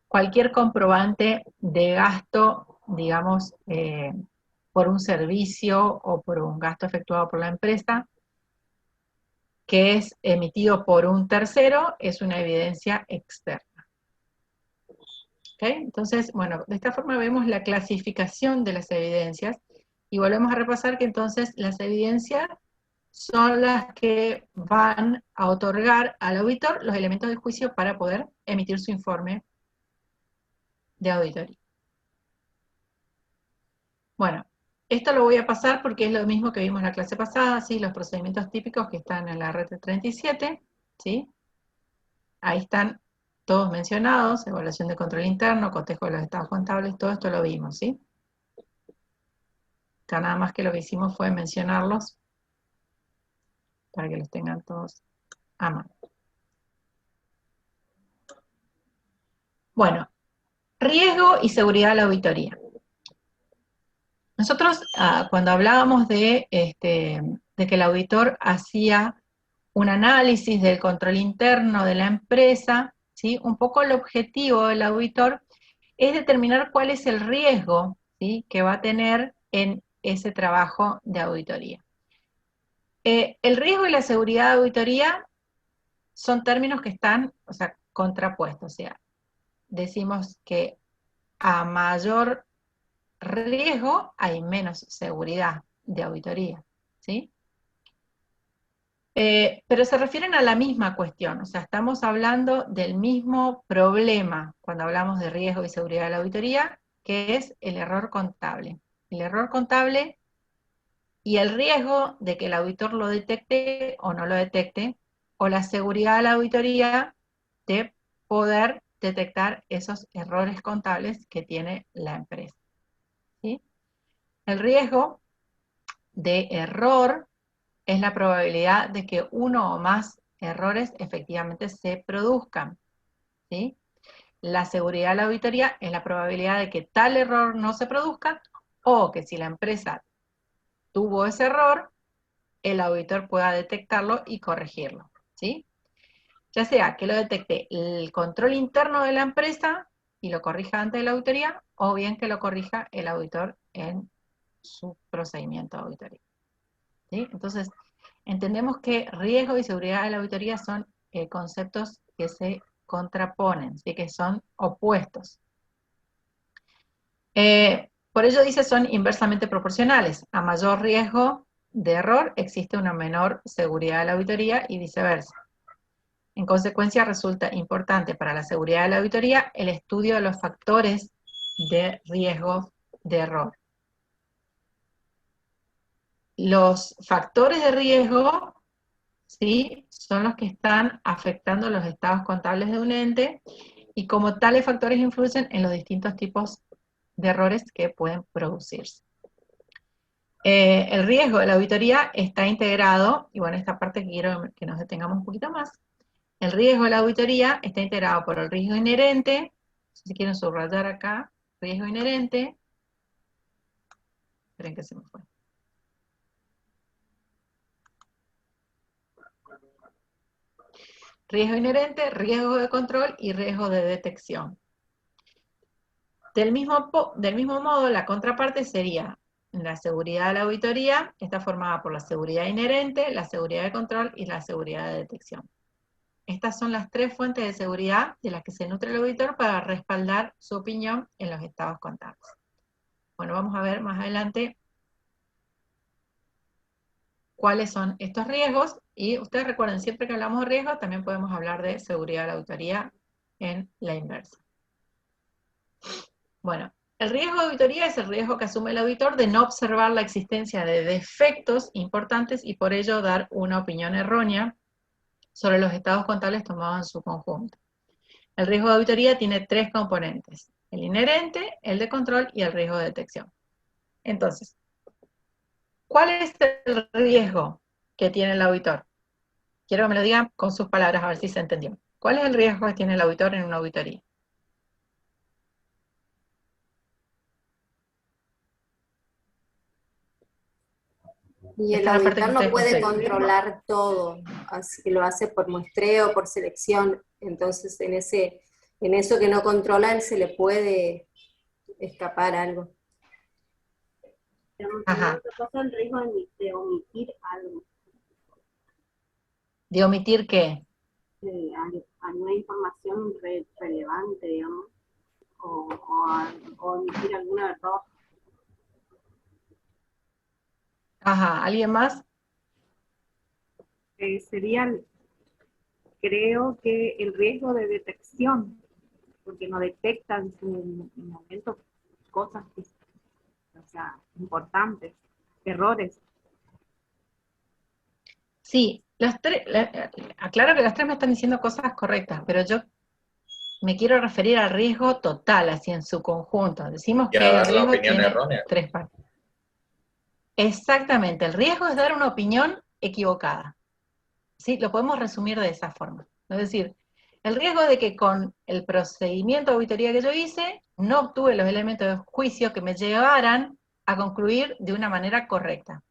Cualquier comprobante de gasto, digamos, por un servicio o por un gasto efectuado por la empresa, que es emitido por un tercero, es una evidencia externa. ¿Okay? Entonces, bueno, de esta forma vemos la clasificación de las evidencias y volvemos a repasar que entonces las evidencias son las que van a otorgar al auditor los elementos de juicio para poder emitir su informe de auditoría. Bueno, esto lo voy a pasar porque es lo mismo que vimos en la clase pasada, ¿sí? Los procedimientos típicos que están en la red 37, ¿sí? Ahí están todos mencionados, evaluación de control interno, cotejo de los estados contables, todo esto lo vimos, ¿sí? Acá nada más que lo que hicimos fue mencionarlos para que los tengan todos a mano. Bueno, riesgo y seguridad de la auditoría. Nosotros, cuando hablábamos de que el auditor hacía un análisis del control interno de la empresa, ¿sí? Un poco el objetivo del auditor es determinar cuál es el riesgo, ¿sí? Que va a tener en ese trabajo de auditoría. El riesgo y la seguridad de auditoría son términos que están, o sea, contrapuestos. O sea, decimos que a mayor riesgo hay menos seguridad de auditoría, ¿sí? Pero se refieren a la misma cuestión, o sea, estamos hablando del mismo problema cuando hablamos de riesgo y seguridad de la auditoría, que es el error contable. El error contable y el riesgo de que el auditor lo detecte o no lo detecte, o la seguridad de la auditoría de poder detectar esos errores contables que tiene la empresa, ¿sí? El riesgo de error es la probabilidad de que uno o más errores efectivamente se produzcan, ¿sí? La seguridad de la auditoría es la probabilidad de que tal error no se produzca, o que si la empresa tuvo ese error, el auditor pueda detectarlo y corregirlo, ¿sí? Ya sea que lo detecte el control interno de la empresa y lo corrija ante la auditoría, o bien que lo corrija el auditor en su procedimiento de auditoría, ¿sí? Entonces, entendemos que riesgo y seguridad de la auditoría son conceptos que se contraponen, ¿sí? Que son opuestos. Por ello dice son inversamente proporcionales. A mayor riesgo de error existe una menor seguridad de la auditoría y viceversa. En consecuencia resulta importante para la seguridad de la auditoría el estudio de los factores de riesgo de error. Los factores de riesgo, ¿sí? Son los que están afectando los estados contables de un ente y como tales factores influyen en los distintos tipos de errores que pueden producirse. El riesgo de la auditoría está integrado, y bueno, esta parte quiero que nos detengamos un poquito más. El riesgo de la auditoría está integrado por el riesgo inherente, si quieren subrayar acá, riesgo inherente, esperen que se me fue. Riesgo inherente, riesgo de control y riesgo de detección. Del mismo modo, la contraparte sería la seguridad de la auditoría, está formada por la seguridad inherente, la seguridad de control y la seguridad de detección. Estas son las tres fuentes de seguridad de las que se nutre el auditor para respaldar su opinión en los estados contables. Bueno, vamos a ver más adelante cuáles son estos riesgos, y ustedes recuerden, siempre que hablamos de riesgos, también podemos hablar de seguridad de la auditoría en la inversa. Bueno, el riesgo de auditoría es el riesgo que asume el auditor de no observar la existencia de defectos importantes y por ello dar una opinión errónea sobre los estados contables tomados en su conjunto. El riesgo de auditoría tiene tres componentes: el inherente, el de control y el riesgo de detección. Entonces, ¿Cuál es el riesgo que tiene el auditor? Quiero que me lo digan con sus palabras, a ver si se entendió. ¿Cuál es el riesgo que tiene el auditor en una auditoría? Y el Esta es la parte que auditor no ustedes puede construyen. controlar todo, así que lo hace por muestreo, por selección. Entonces, en eso que no controla, él se le puede escapar algo. Ajá. ¿Qué pasa el riesgo de omitir algo? ¿De omitir qué? Alguna información relevante, digamos, o omitir algún error. Ajá, ¿alguien más? Sería, creo que el riesgo de detección, porque no detectan en su momento cosas que, o sea, importantes, errores. Sí, aclaro que los tres me están diciendo cosas correctas, pero yo me quiero referir al riesgo total, así en su conjunto. Decimos Y a que el dar la riesgo opinión tiene errónea. 3 partes. Exactamente, el riesgo es dar una opinión equivocada. ¿Sí? Lo podemos resumir de esa forma. Es decir, el riesgo de que con el procedimiento de auditoría que yo hice, no obtuve los elementos de juicio que me llevaran a concluir de una manera correcta.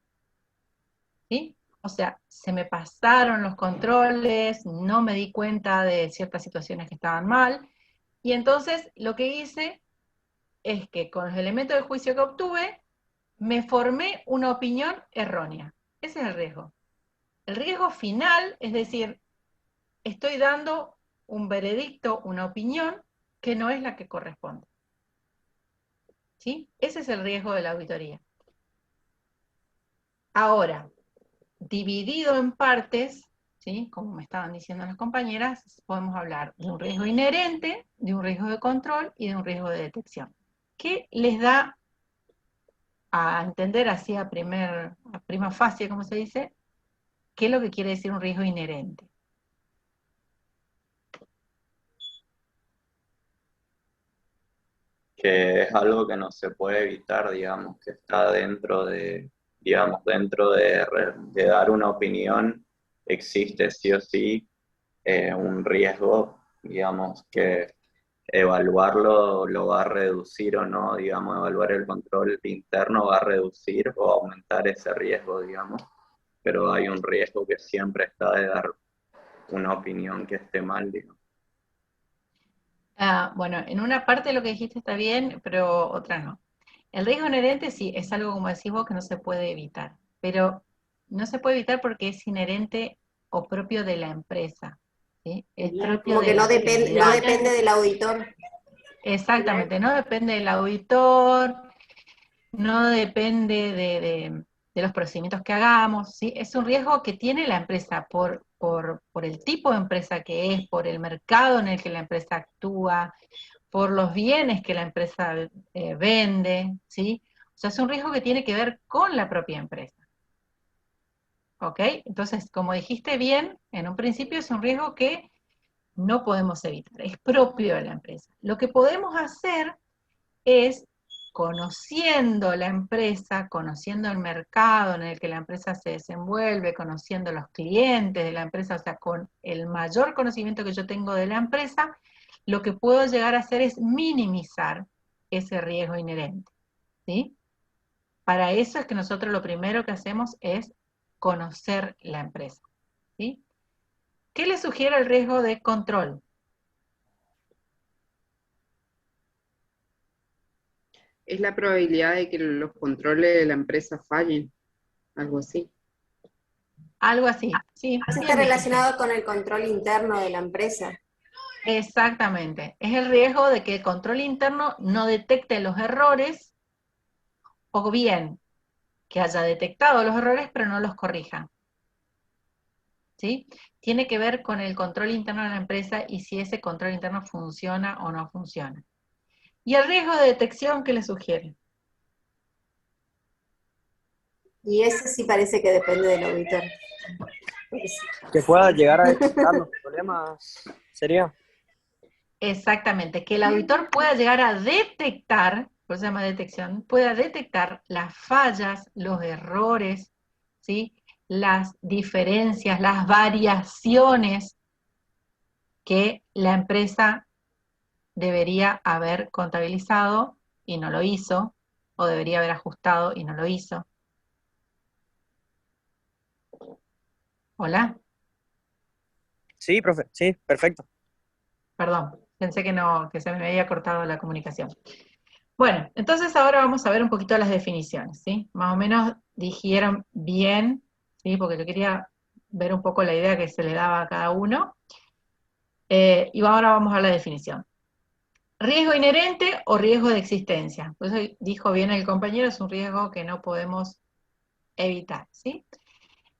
¿Sí? O sea, se me pasaron los controles, no me di cuenta de ciertas situaciones que estaban mal, y entonces lo que hice es que con los elementos de juicio que obtuve, me formé una opinión errónea. Ese es el riesgo. El riesgo final, es decir, estoy dando un veredicto, una opinión, que no es la que corresponde. ¿Sí? Ese es el riesgo de la auditoría. Ahora, dividido en partes, ¿sí? Como me estaban diciendo las compañeras, podemos hablar de un riesgo inherente, de un riesgo de control y de un riesgo de detección. ¿Qué les da a entender así a prima facie, como se dice, qué es lo que quiere decir un riesgo inherente? Que es algo que no se puede evitar, digamos, que está dentro de, digamos, de dar una opinión, existe sí o sí un riesgo, digamos, que evaluarlo lo va a reducir o no, digamos, evaluar el control interno va a reducir o aumentar ese riesgo, digamos, pero hay un riesgo que siempre está de dar una opinión que esté mal, digamos. Bueno, en una parte lo que dijiste está bien, pero otra no. El riesgo inherente sí, es algo, como decís vos, que no se puede evitar, pero no se puede evitar porque es inherente o propio de la empresa, ¿sí? Es propio Como de que la no actividad. depende del auditor. Exactamente, no depende del auditor, no depende de los procedimientos que hagamos, ¿sí? Es un riesgo que tiene la empresa por el tipo de empresa que es, por el mercado en el que la empresa actúa, por los bienes que la empresa vende, ¿sí? O sea, es un riesgo que tiene que ver con la propia empresa. ¿Ok? Entonces, como dijiste bien, en un principio es un riesgo que no podemos evitar, es propio de la empresa. Lo que podemos hacer es, conociendo la empresa, conociendo el mercado en el que la empresa se desenvuelve, conociendo los clientes de la empresa, o sea, con el mayor conocimiento que yo tengo de la empresa, lo que puedo llegar a hacer es minimizar ese riesgo inherente, ¿sí? Para eso es que nosotros lo primero que hacemos es conocer la empresa, ¿sí? ¿Qué le sugiere el riesgo de control? Es la probabilidad de que los controles de la empresa fallen, algo así. Algo así, sí. Está relacionado con el control interno de la empresa. Exactamente. Es el riesgo de que el control interno no detecte los errores, o bien que haya detectado los errores pero no los corrija. ¿Sí? Tiene que ver con el control interno de la empresa y si ese control interno funciona o no funciona. ¿Y el riesgo de detección qué le sugiere? Y ese sí parece que depende del auditor. Que pueda llegar a detectar los problemas, ¿sería? Exactamente, que el auditor pueda llegar a detectar por eso se llama detección, pueda detectar las fallas, los errores, ¿sí? Las diferencias, las variaciones que la empresa debería haber contabilizado y no lo hizo, o debería haber ajustado y no lo hizo. ¿Hola? Sí, profe, sí, perfecto. Perdón, pensé que no, que se me había cortado la comunicación. Bueno, entonces ahora vamos a ver un poquito las definiciones, ¿sí? Más o menos dijeron bien, ¿sí? Porque yo quería ver un poco la idea que se le daba a cada uno. Y ahora vamos a la definición. Riesgo inherente o riesgo de existencia. Por eso dijo bien el compañero, es un riesgo que no podemos evitar, ¿sí?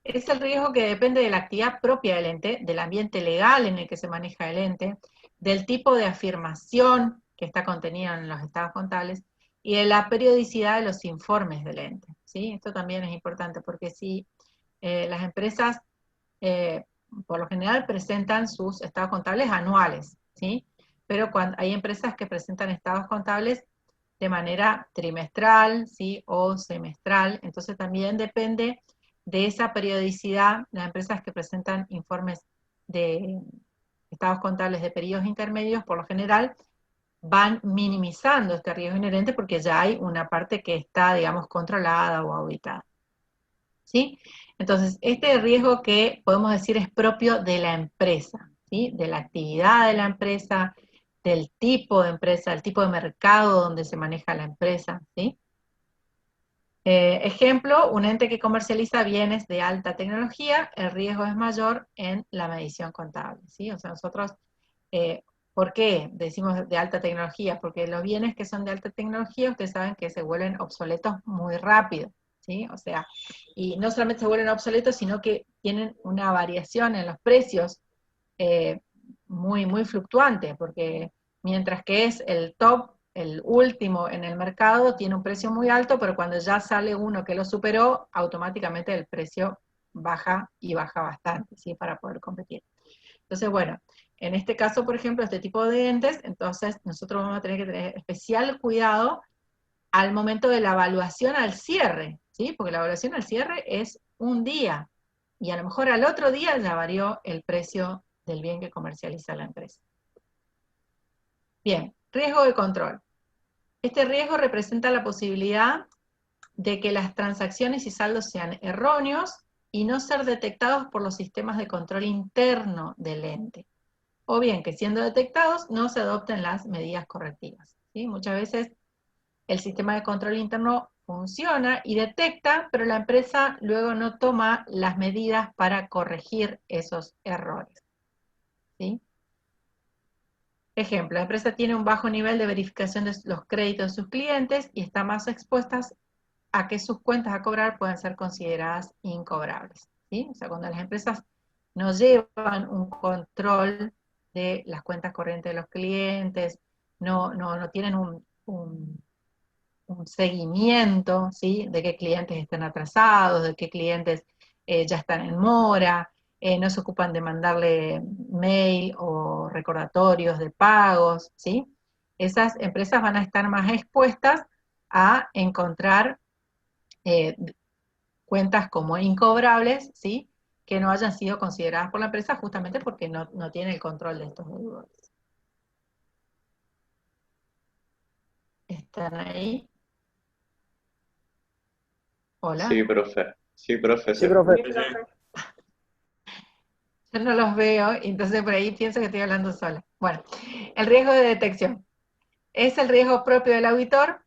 Es el riesgo que depende de la actividad propia del ente, del ambiente legal en el que se maneja el ente, del tipo de afirmación que está contenida en los estados contables y de la periodicidad de los informes del ente, ¿sí? Esto también es importante porque si las empresas por lo general presentan sus estados contables anuales, ¿sí? Pero cuando hay empresas que presentan estados contables de manera trimestral, ¿sí? O semestral, entonces también depende de esa periodicidad. Las empresas que presentan informes de estados contables de periodos intermedios, por lo general, van minimizando este riesgo inherente porque ya hay una parte que está, digamos, controlada o auditada, ¿sí? Entonces, este riesgo que podemos decir es propio de la empresa, ¿sí? De la actividad de la empresa, del tipo de empresa, el tipo de mercado donde se maneja la empresa, ¿sí? Ejemplo, un ente que comercializa bienes de alta tecnología, el riesgo es mayor en la medición contable, ¿sí? O sea, nosotros, ¿por qué decimos de alta tecnología? Porque los bienes que son de alta tecnología, ustedes saben que se vuelven obsoletos muy rápido, ¿sí? O sea, y no solamente se vuelven obsoletos, sino que tienen una variación en los precios muy, muy fluctuante, porque mientras que es el top, el último en el mercado, tiene un precio muy alto, pero cuando ya sale uno que lo superó, automáticamente el precio baja y baja bastante, ¿sí? Para poder competir. Entonces, bueno, en este caso, por ejemplo, este tipo de entes, entonces nosotros vamos a tener que tener especial cuidado al momento de la evaluación al cierre, ¿sí? Porque la evaluación al cierre es un día, y a lo mejor al otro día ya varió el precio del bien que comercializa la empresa. Bien, riesgo de control. Este riesgo representa la posibilidad de que las transacciones y saldos sean erróneos y no ser detectados por los sistemas de control interno del ente. O bien que siendo detectados no se adopten las medidas correctivas, ¿sí? Muchas veces el sistema de control interno funciona y detecta, pero la empresa luego no toma las medidas para corregir esos errores, ¿sí? Ejemplo, la empresa tiene un bajo nivel de verificación de los créditos de sus clientes y está más expuesta a que sus cuentas a cobrar puedan ser consideradas incobrables, ¿sí? O sea, cuando las empresas no llevan un control de las cuentas corrientes de los clientes, no tienen un seguimiento, ¿sí? De qué clientes están atrasados, de qué clientes ya están en mora, no se ocupan de mandarle mail o recordatorios de pagos, ¿sí? Esas empresas van a estar más expuestas a encontrar cuentas como incobrables, ¿sí? Que no hayan sido consideradas por la empresa justamente porque no tiene el control de estos deudores. ¿Están ahí? ¿Hola? Sí, profe. Sí, profe, Sí, se profe. escucha. Yo no los veo, entonces por ahí pienso que estoy hablando sola. Bueno, el riesgo de detección. Es el riesgo propio del auditor,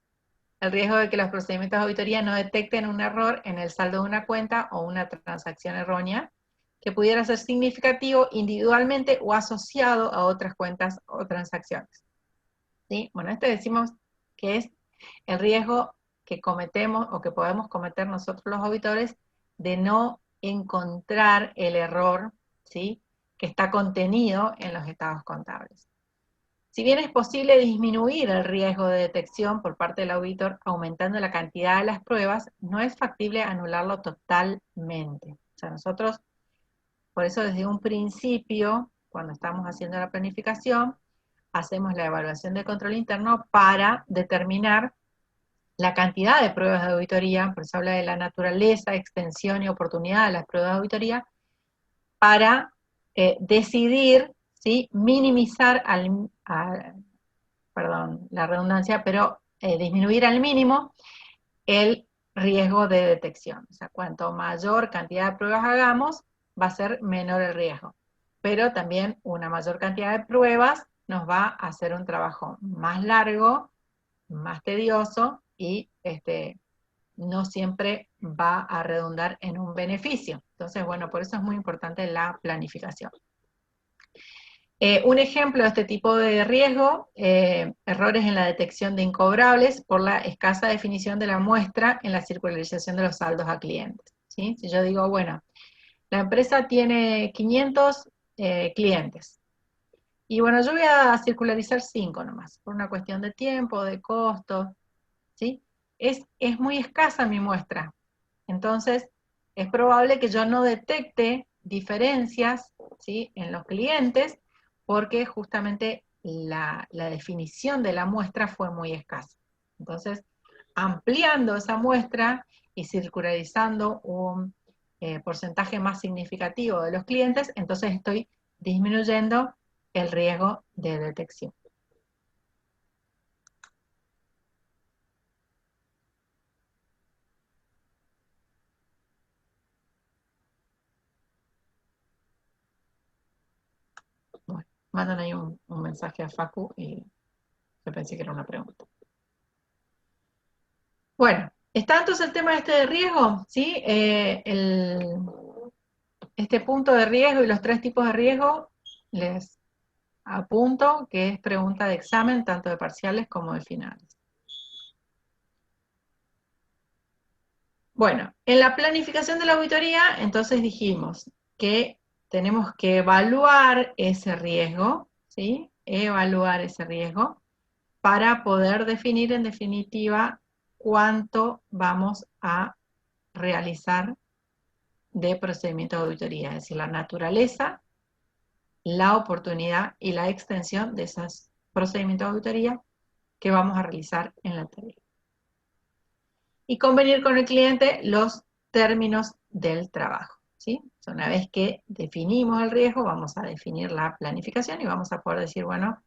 el riesgo de que los procedimientos de auditoría no detecten un error en el saldo de una cuenta o una transacción errónea, que pudiera ser significativo individualmente o asociado a otras cuentas o transacciones. ¿Sí? Bueno, este decimos que es el riesgo que cometemos o que podemos cometer nosotros los auditores de no encontrar el error, ¿sí? Que está contenido en los estados contables. Si bien es posible disminuir el riesgo de detección por parte del auditor aumentando la cantidad de las pruebas, no es factible anularlo totalmente. O sea, nosotros, por eso desde un principio, cuando estamos haciendo la planificación, hacemos la evaluación de control interno para determinar la cantidad de pruebas de auditoría, por eso habla de la naturaleza, extensión y oportunidad de las pruebas de auditoría, para decidir, ¿sí?, minimizar perdón, la redundancia, pero disminuir al mínimo el riesgo de detección. O sea, cuanto mayor cantidad de pruebas hagamos, va a ser menor el riesgo. Pero también una mayor cantidad de pruebas nos va a hacer un trabajo más largo, más tedioso y no siempre va a redundar en un beneficio. Entonces, bueno, por eso es muy importante la planificación. Un ejemplo de este tipo de riesgo, errores en la detección de incobrables por la escasa definición de la muestra en la circularización de los saldos a clientes, ¿sí? Si yo digo, bueno, la empresa tiene 500 clientes, y bueno, yo voy a circularizar 5 nomás, por una cuestión de tiempo, de costo, ¿sí? Es muy escasa mi muestra, entonces es probable que yo no detecte diferencias, ¿sí?, en los clientes, porque justamente la definición de la muestra fue muy escasa. Entonces, ampliando esa muestra y circularizando un porcentaje más significativo de los clientes, entonces estoy disminuyendo el riesgo de detección. Bueno, mandan ahí un mensaje a Facu y yo pensé que era una pregunta. Bueno, está entonces el tema de riesgo, ¿sí? Este punto de riesgo y los 3 tipos de riesgo, les apunto que es pregunta de examen, tanto de parciales como de finales. Bueno, en la planificación de la auditoría, entonces dijimos que tenemos que evaluar ese riesgo, ¿sí? Evaluar ese riesgo para poder definir en definitiva cuánto vamos a realizar de procedimiento de auditoría, es decir, la naturaleza, la oportunidad y la extensión de esos procedimientos de auditoría que vamos a realizar en la tarea. Y convenir con el cliente los términos del trabajo, ¿sí? Una vez que definimos el riesgo, vamos a definir la planificación y vamos a poder decir, bueno,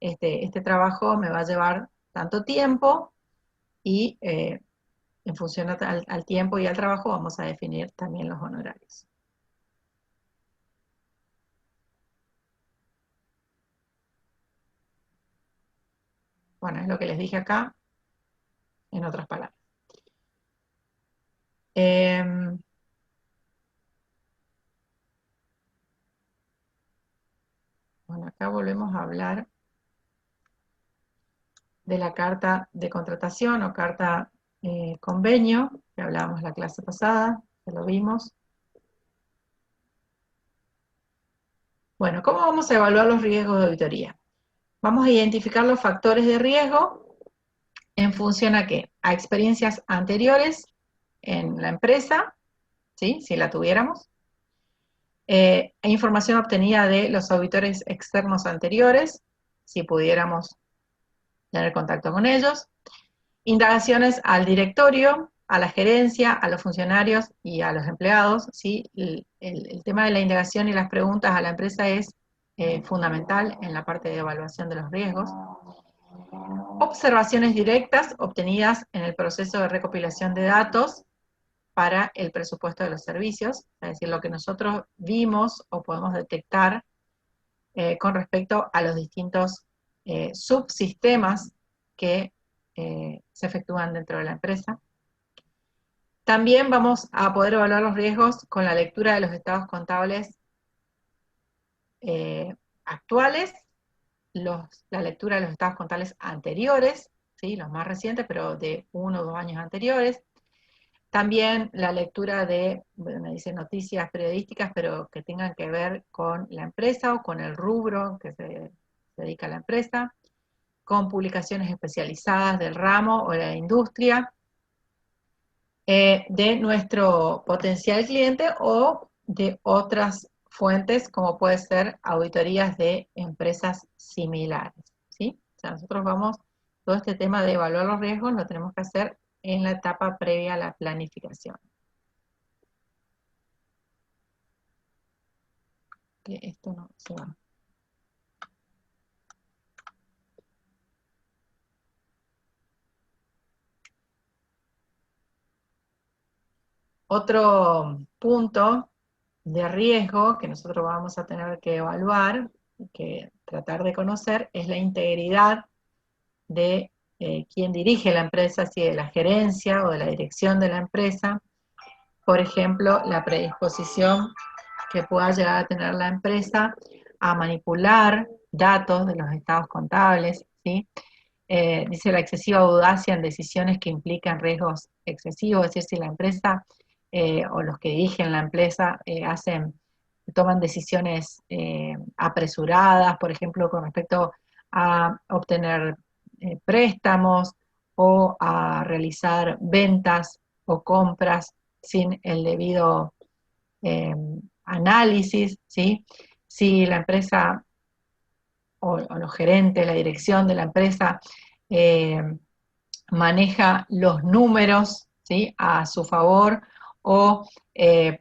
este trabajo me va a llevar tanto tiempo y en función al tiempo y al trabajo vamos a definir también los honorarios. Bueno, es lo que les dije acá, en otras palabras. Bueno, acá volvemos a hablar de la carta de contratación o carta convenio, que hablábamos la clase pasada, que lo vimos. Bueno, ¿cómo vamos a evaluar los riesgos de auditoría? Vamos a identificar los factores de riesgo en función a ¿qué? A experiencias anteriores en la empresa, ¿sí? Si la tuviéramos. Información obtenida de los auditores externos anteriores, si pudiéramos tener contacto con ellos. Indagaciones al directorio, a la gerencia, a los funcionarios y a los empleados, ¿sí? El tema de la indagación y las preguntas a la empresa es fundamental en la parte de evaluación de los riesgos. Observaciones directas obtenidas en el proceso de recopilación de datos para el presupuesto de los servicios, es decir, lo que nosotros vimos o podemos detectar con respecto a los distintos subsistemas que se efectúan dentro de la empresa. También vamos a poder evaluar los riesgos con la lectura de los estados contables actuales, la lectura de los estados contables anteriores, ¿sí? Los más recientes, pero de 1 o 2 años anteriores. También la lectura de, bueno, me dicen noticias periodísticas, pero que tengan que ver con la empresa o con el rubro que se dedica a la empresa, con publicaciones especializadas del ramo o de la industria, de nuestro potencial cliente o de otras fuentes, como puede ser auditorías de empresas similares, ¿sí? O sea, nosotros vamos todo este tema de evaluar los riesgos lo tenemos que hacer en la etapa previa a la planificación. Que esto no se va. Otro punto de riesgo que nosotros vamos a tener que evaluar, que tratar de conocer, es la integridad de quien dirige la empresa, si de la gerencia o de la dirección de la empresa. Por ejemplo, la predisposición que pueda llegar a tener la empresa a manipular datos de los estados contables, ¿sí? Dice la excesiva audacia en decisiones que implican riesgos excesivos, es decir, si la empresa o los que dirigen la empresa toman decisiones apresuradas, por ejemplo, con respecto a obtener préstamos o a realizar ventas o compras sin el debido análisis, ¿sí? Si la empresa o los gerentes, la dirección de la empresa maneja los números, ¿sí?, a su favor o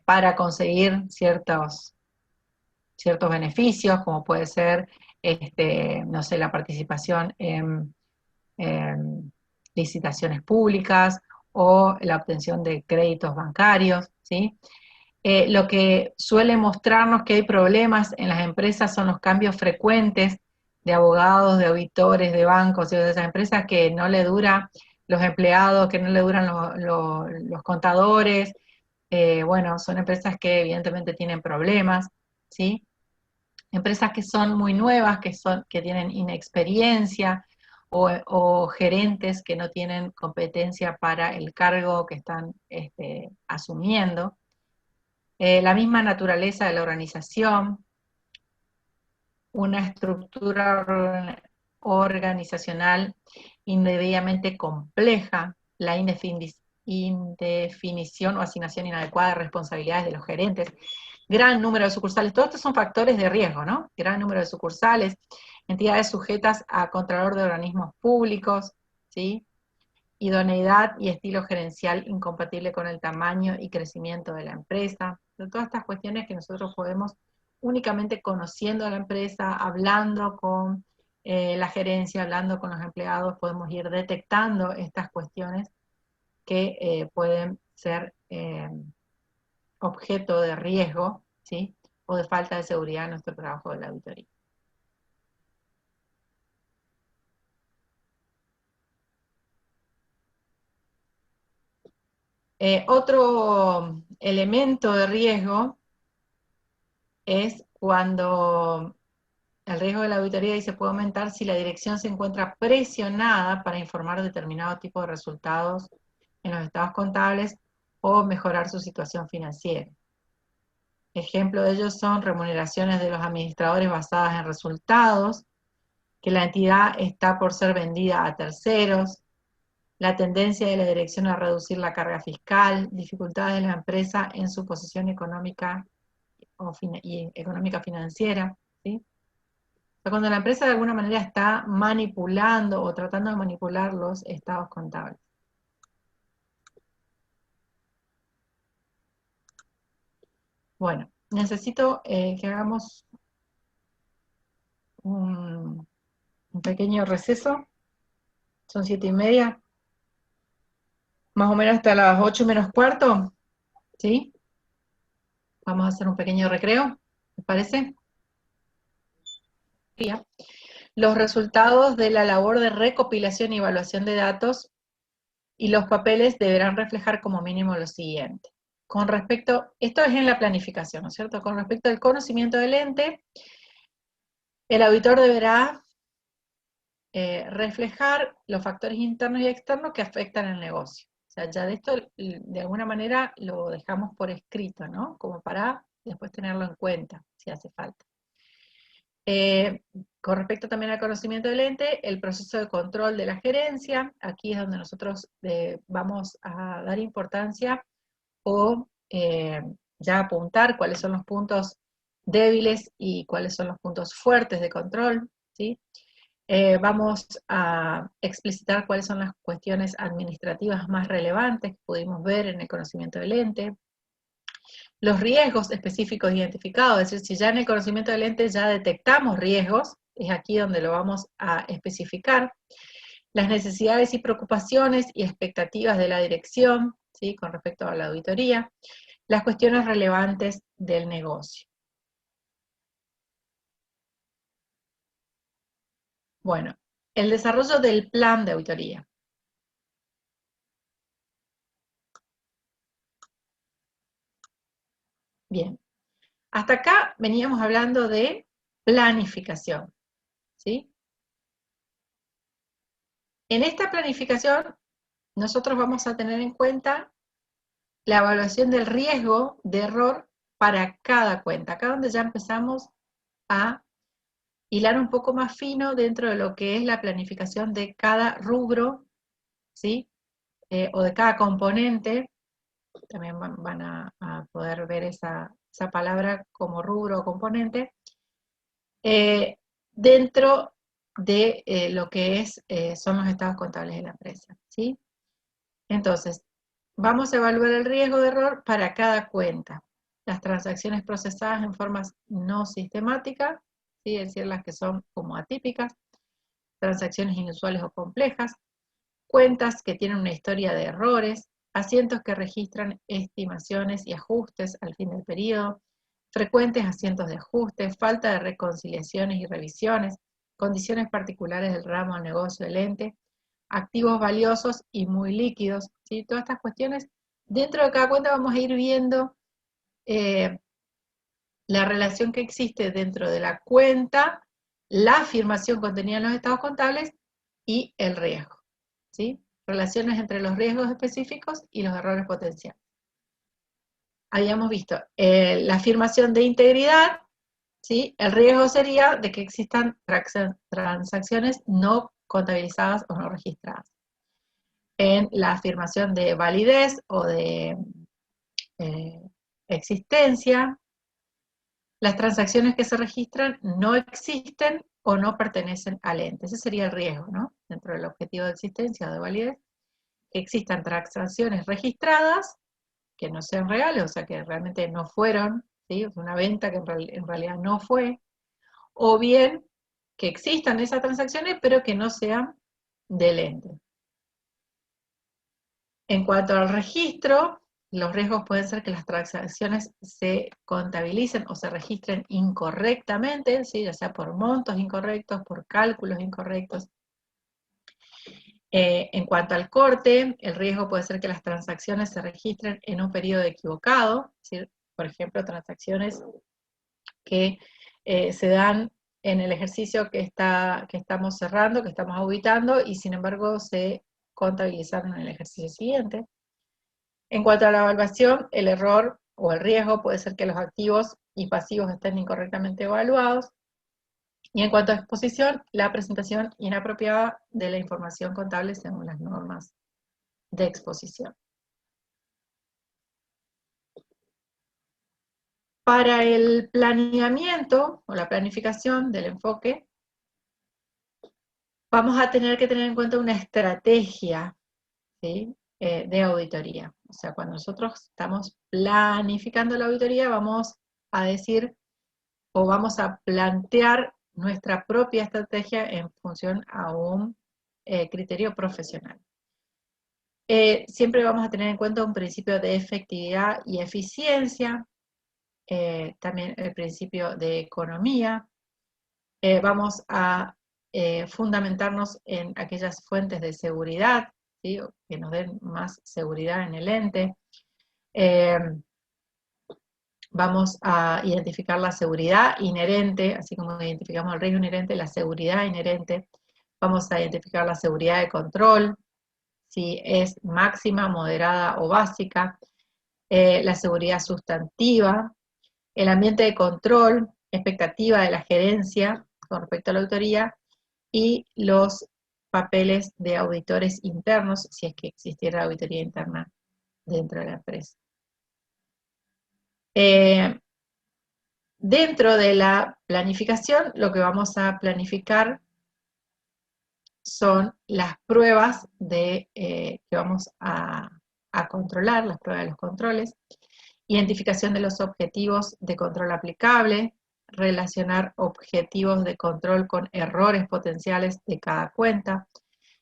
para conseguir ciertos beneficios, como puede ser, no sé, la participación en licitaciones públicas o la obtención de créditos bancarios, ¿sí? Lo que suele mostrarnos que hay problemas en las empresas son los cambios frecuentes de abogados, de auditores, de bancos, de esas empresas que no le duran los empleados, que no le duran los contadores. Bueno, son empresas que evidentemente tienen problemas, ¿sí? Empresas que son muy nuevas, que tienen inexperiencia, o gerentes que no tienen competencia para el cargo que están asumiendo. La misma naturaleza de la organización, una estructura organizacional indebidamente compleja, la indefinición o asignación inadecuada de responsabilidades de los gerentes, gran número de sucursales, todos estos son factores de riesgo, ¿no? Gran número de sucursales, entidades sujetas a controlador de organismos públicos, ¿sí? Idoneidad y estilo gerencial incompatible con el tamaño y crecimiento de la empresa. De todas estas cuestiones que nosotros podemos, únicamente conociendo a la empresa, hablando con la gerencia, hablando con los empleados, podemos ir detectando estas cuestiones que pueden ser objeto de riesgo, ¿sí?, o de falta de seguridad en nuestro trabajo de la auditoría. Otro elemento de riesgo es cuando el riesgo de la auditoría dice puede aumentar si la dirección se encuentra presionada para informar determinado tipo de resultados en los estados contables o mejorar su situación financiera. Ejemplo de ellos son remuneraciones de los administradores basadas en resultados, que la entidad está por ser vendida a terceros, la tendencia de la dirección a reducir la carga fiscal, dificultades de la empresa en su posición económica y económica financiera, ¿sí? O sea, cuando la empresa de alguna manera está manipulando o tratando de manipular los estados contables. Bueno, necesito que hagamos un pequeño receso. Son 7:30. Más o menos hasta las 8 menos cuarto, ¿sí? Vamos a hacer un pequeño recreo, ¿les parece? Los resultados de la labor de recopilación y evaluación de datos y los papeles deberán reflejar como mínimo lo siguiente. Con respecto, esto es en la planificación, ¿no es cierto? Con respecto al conocimiento del ente, el auditor deberá reflejar los factores internos y externos que afectan el negocio. O sea, ya de esto, de alguna manera, lo dejamos por escrito, ¿no? Como para después tenerlo en cuenta, si hace falta. Con respecto también al conocimiento del ente, el proceso de control de la gerencia, aquí es donde nosotros vamos a dar importancia o ya apuntar cuáles son los puntos débiles y cuáles son los puntos fuertes de control, ¿sí? Vamos a explicitar cuáles son las cuestiones administrativas más relevantes que pudimos ver en el conocimiento del ente. Los riesgos específicos identificados, es decir, si ya en el conocimiento del ente ya detectamos riesgos, es aquí donde lo vamos a especificar. Las necesidades y preocupaciones y expectativas de la dirección, ¿sí?, con respecto a la auditoría. Las cuestiones relevantes del negocio. Bueno, el desarrollo del plan de auditoría. Bien, hasta acá veníamos hablando de planificación, ¿sí? En esta planificación, nosotros vamos a tener en cuenta la evaluación del riesgo de error para cada cuenta. Acá donde ya empezamos a hilar un poco más fino dentro de lo que es la planificación de cada rubro, ¿sí? O de cada componente. También van a poder ver esa palabra como rubro o componente, dentro de lo que son los estados contables de la empresa, ¿sí? Entonces, vamos a evaluar el riesgo de error para cada cuenta. Las transacciones procesadas en formas no sistemáticas, ¿sí?, es decir, las que son como atípicas, transacciones inusuales o complejas, cuentas que tienen una historia de errores, asientos que registran estimaciones y ajustes al fin del periodo, frecuentes asientos de ajuste, falta de reconciliaciones y revisiones, condiciones particulares del ramo de negocio del ente, activos valiosos y muy líquidos, ¿sí? Todas estas cuestiones, dentro de cada cuenta vamos a ir viendo la relación que existe dentro de la cuenta, la afirmación contenida en los estados contables y el riesgo, ¿sí? Relaciones entre los riesgos específicos y los errores potenciales. Habíamos visto la afirmación de integridad, ¿sí? El riesgo sería de que existan transacciones no contabilizadas o no registradas. En la afirmación de validez o de existencia, las transacciones que se registran no existen o no pertenecen al ente. Ese sería el riesgo, ¿no? Dentro del objetivo de existencia o de validez, que existan transacciones registradas que no sean reales, o sea, que realmente no fueron, ¿sí? Una venta que en realidad no fue, o bien que existan esas transacciones, pero que no sean del ente. En cuanto al registro, los riesgos pueden ser que las transacciones se contabilicen o se registren incorrectamente, ¿sí?, ya sea por montos incorrectos, por cálculos incorrectos. En cuanto al corte, el riesgo puede ser que las transacciones se registren en un periodo equivocado, ¿sí? Por ejemplo, transacciones que se dan en el ejercicio que estamos cerrando, que estamos auditando, y sin embargo se contabilizaron en el ejercicio siguiente. En cuanto a la evaluación, el error o el riesgo puede ser que los activos y pasivos estén incorrectamente evaluados. Y en cuanto a exposición, la presentación inapropiada de la información contable según las normas de exposición. Para el planeamiento o la planificación del enfoque, vamos a tener que tener en cuenta una estrategia, ¿sí?, de auditoría. O sea, cuando nosotros estamos planificando la auditoría, vamos a decir o vamos a plantear nuestra propia estrategia en función a un criterio profesional. Siempre vamos a tener en cuenta un principio de efectividad y eficiencia, también el principio de economía. Vamos a fundamentarnos en aquellas fuentes de seguridad, ¿sí?, que nos den más seguridad en el ente. Vamos a identificar la seguridad inherente, así como identificamos el riesgo inherente, la seguridad inherente. Vamos a identificar la seguridad de control, si es máxima, moderada o básica. La seguridad sustantiva, el ambiente de control, expectativa de la gerencia con respecto a la auditoría, y los papeles de auditores internos, si es que existiera auditoría interna dentro de la empresa. Dentro de la planificación, lo que vamos a planificar son las pruebas que vamos a controlar, las pruebas de los controles, identificación de los objetivos de control aplicable, relacionar objetivos de control con errores potenciales de cada cuenta,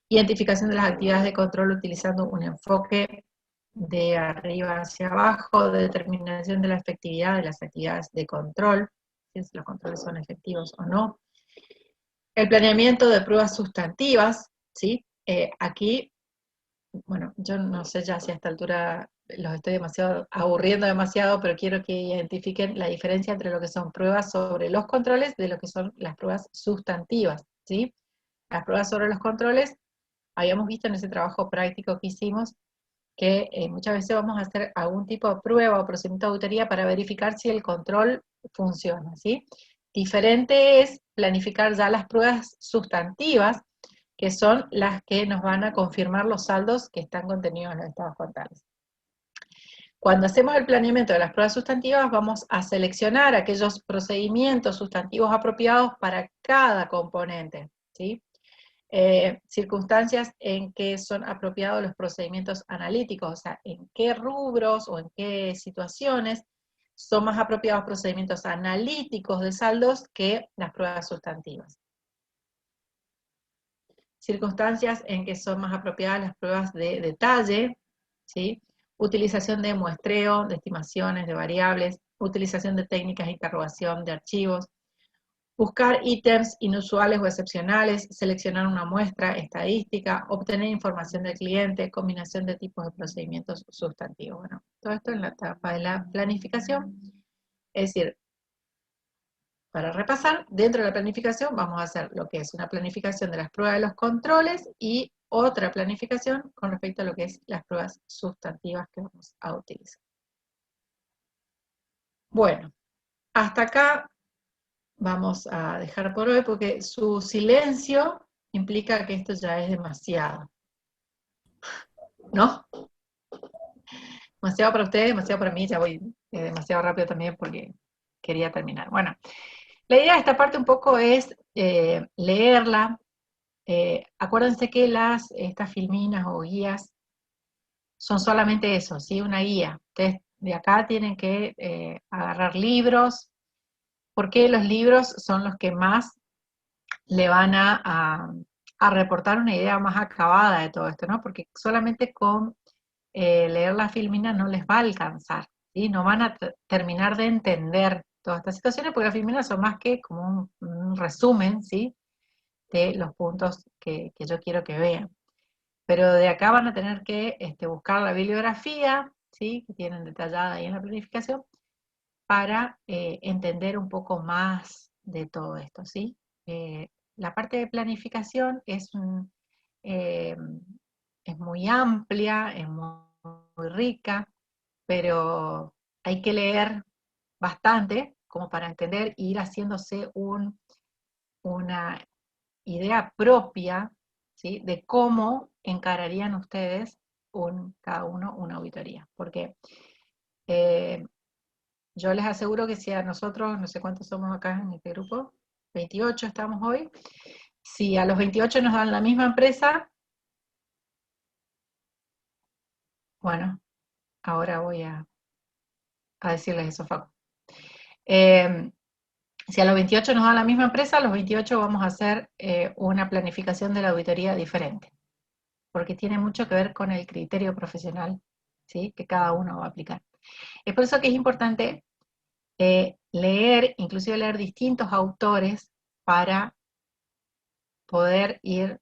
identificación de las actividades de control utilizando un enfoque de arriba hacia abajo, determinación de la efectividad de las actividades de control, si los controles son efectivos o no, el planeamiento de pruebas sustantivas, ¿sí? Aquí, bueno, yo no sé ya si a esta altura los estoy aburriendo demasiado, pero quiero que identifiquen la diferencia entre lo que son pruebas sobre los controles de lo que son las pruebas sustantivas, ¿sí? Las pruebas sobre los controles, habíamos visto en ese trabajo práctico que hicimos, que muchas veces vamos a hacer algún tipo de prueba o procedimiento de auditoría para verificar si el control funciona, ¿sí? Diferente es planificar ya las pruebas sustantivas, que son las que nos van a confirmar los saldos que están contenidos en los estados contables. Cuando hacemos el planeamiento de las pruebas sustantivas, vamos a seleccionar aquellos procedimientos sustantivos apropiados para cada componente, ¿sí? Circunstancias en que son apropiados los procedimientos analíticos, o sea, en qué rubros o en qué situaciones son más apropiados procedimientos analíticos de saldos que las pruebas sustantivas. Circunstancias en que son más apropiadas las pruebas de detalle, ¿sí? Utilización de muestreo, de estimaciones, de variables, utilización de técnicas de interrogación de archivos, buscar ítems inusuales o excepcionales, seleccionar una muestra estadística, obtener información del cliente, combinación de tipos de procedimientos sustantivos. Bueno, todo esto en la etapa de la planificación. Es decir, para repasar, dentro de la planificación vamos a hacer lo que es una planificación de las pruebas de los controles y otra planificación con respecto a lo que es las pruebas sustantivas que vamos a utilizar. Bueno, hasta acá vamos a dejar por hoy porque su silencio implica que esto ya es demasiado. ¿No? Demasiado para ustedes, demasiado para mí, ya voy demasiado rápido también porque quería terminar. Bueno, la idea de esta parte un poco es leerla. Acuérdense que estas filminas o guías son solamente eso, ¿sí? Una guía. Ustedes de acá tienen que agarrar libros, porque los libros son los que más le van a reportar una idea más acabada de todo esto, ¿no? Porque solamente con leer la filmina no les va a alcanzar, ¿sí? No van a terminar de entender todas estas situaciones, porque las filminas son más que como un resumen, ¿sí? De los puntos que yo quiero que vean. Pero de acá van a tener que buscar la bibliografía, ¿sí? Que tienen detallada ahí en la planificación, para entender un poco más de todo esto, ¿sí? La parte de planificación es muy amplia, es muy rica, pero hay que leer bastante como para entender e ir haciéndose una idea propia, ¿sí? De cómo encararían ustedes cada uno una auditoría. Porque yo les aseguro que si a nosotros, no sé cuántos somos acá en este grupo, 28 estamos hoy, si a los 28 nos dan la misma empresa, bueno, ahora voy a decirles eso, Facu. Si a los 28 nos dan la misma empresa, a los 28 vamos a hacer una planificación de la auditoría diferente, porque tiene mucho que ver con el criterio profesional, ¿sí? Que cada uno va a aplicar. Es por eso que es importante leer, inclusive leer distintos autores para poder ir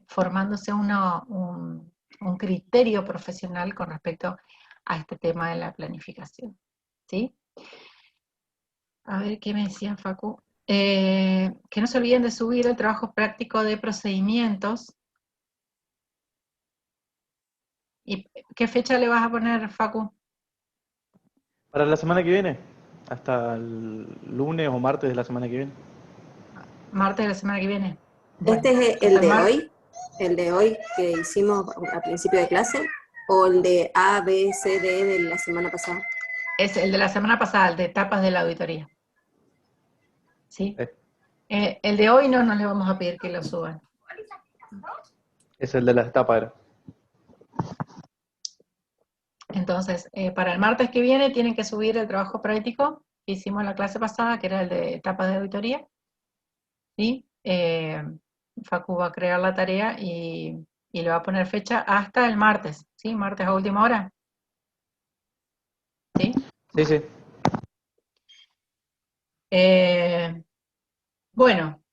formándose un criterio profesional con respecto a este tema de la planificación, ¿sí? A ver, ¿qué me decía Facu? Que no se olviden de subir el trabajo práctico de procedimientos. ¿Y qué fecha le vas a poner, Facu? Para la semana que viene, hasta el lunes o martes de la semana que viene. Martes de la semana que viene. Bueno, ¿este es el de hoy? ¿El de hoy que hicimos al principio de clase? ¿O el de A, B, C, D de la semana pasada? Es el de la semana pasada, el de etapas de la auditoría. ¿Sí? El de hoy no le vamos a pedir que lo suban. Es el de la etapa, era. Entonces, para el martes que viene tienen que subir el trabajo práctico que hicimos en la clase pasada, que era el de etapa de auditoría. ¿Sí? Facu va a crear la tarea y le va a poner fecha hasta el martes, ¿sí? Martes a última hora. ¿Sí? Sí, sí. Bueno,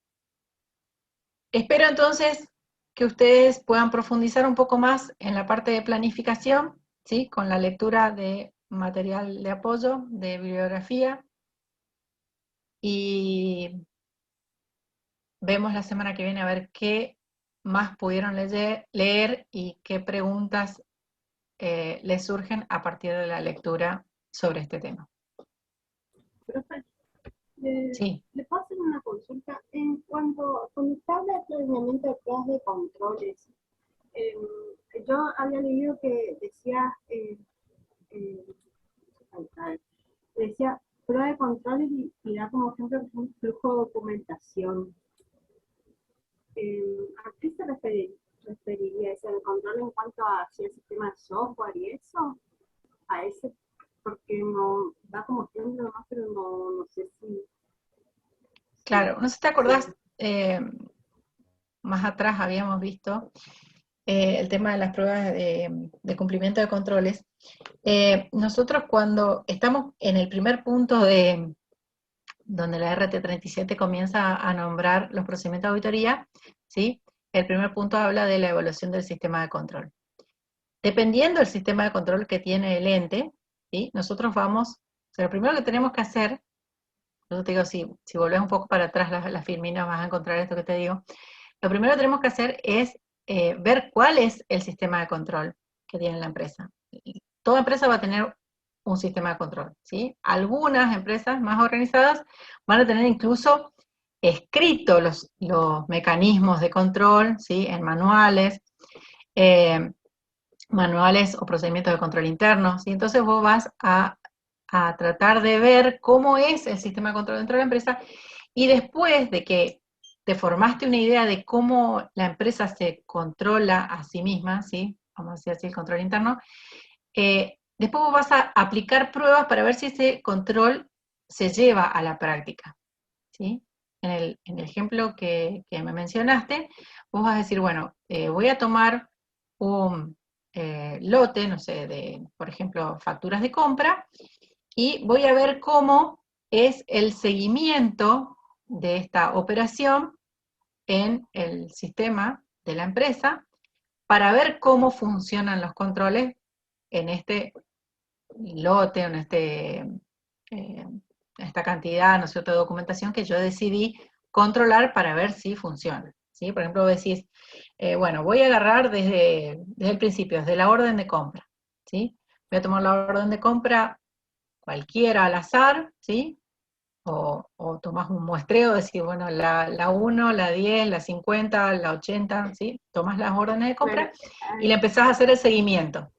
espero entonces que ustedes puedan profundizar un poco más en la parte de planificación, ¿sí? Con la lectura de material de apoyo, de bibliografía, y vemos la semana que viene a ver qué más pudieron leer y qué preguntas les surgen a partir de la lectura sobre este tema. Profe, Sí. ¿le puedo hacer una consulta? Cuando usted habla de planeamiento de pruebas de controles, yo había leído que decía, decía prueba de controles y da como ejemplo un flujo de documentación. ¿A qué se referiría eso? ¿El control en cuanto a si el sistema de software y eso? A ese, porque no da como ejemplo nomás, pero no sé si... Claro, no sé si te acordás, más atrás habíamos visto el tema de las pruebas de cumplimiento de controles. Nosotros cuando estamos en el primer punto de donde la RT37 comienza a nombrar los procedimientos de auditoría, ¿sí? El primer punto habla de la evaluación del sistema de control. Dependiendo del sistema de control que tiene el ente, ¿sí? Nosotros vamos, o sea, lo primero que tenemos que hacer, yo te digo, si volvés un poco para atrás las filminas vas a encontrar esto que te digo, lo primero que tenemos que hacer es ver cuál es el sistema de control que tiene la empresa. Toda empresa va a tener un sistema de control, ¿sí? Algunas empresas más organizadas van a tener incluso escritos los mecanismos de control, ¿sí? En manuales, manuales o procedimientos de control interno, ¿sí? Entonces vos vas a tratar de ver cómo es el sistema de control dentro de la empresa, y después de que te formaste una idea de cómo la empresa se controla a sí misma, ¿sí? Vamos a decir así, el control interno, después vos vas a aplicar pruebas para ver si ese control se lleva a la práctica, ¿sí? En el ejemplo que me mencionaste, vos vas a decir, bueno, voy a tomar un lote, no sé, por ejemplo, facturas de compra, y voy a ver cómo es el seguimiento de esta operación en el sistema de la empresa, para ver cómo funcionan los controles en este lote, en esta cantidad, ¿no es cierto?, de documentación que yo decidí controlar para ver si funciona, ¿sí? Por ejemplo, decís, bueno, voy a agarrar desde el principio, desde la orden de compra, ¿sí? Voy a tomar la orden de compra cualquiera al azar, ¿sí? O tomás un muestreo, decís, bueno, la 1, la 10, la 50, la 80, ¿sí? Tomás las órdenes de compra y le empezás a hacer el seguimiento,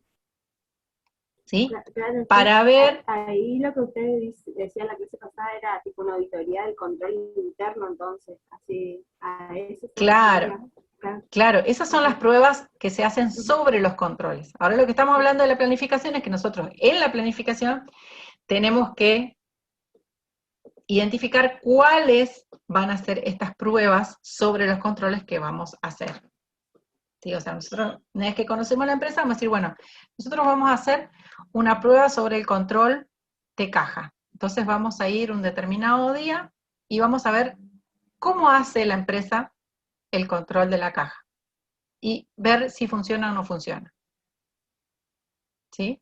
¿sí? Claro, para ver... Ahí lo que usted decía en la clase pasada era tipo una auditoría del control interno, entonces, así, a eso. Claro, claro, esas son las pruebas que se hacen sobre los controles. Ahora lo que estamos hablando de la planificación es que nosotros en la planificación tenemos que identificar cuáles van a ser estas pruebas sobre los controles que vamos a hacer. ¿Sí? O sea, nosotros, una vez que conocemos la empresa, vamos a decir, bueno, nosotros vamos a hacer una prueba sobre el control de caja. Entonces vamos a ir un determinado día y vamos a ver cómo hace la empresa el control de la caja. Y ver si funciona o no funciona. ¿Sí?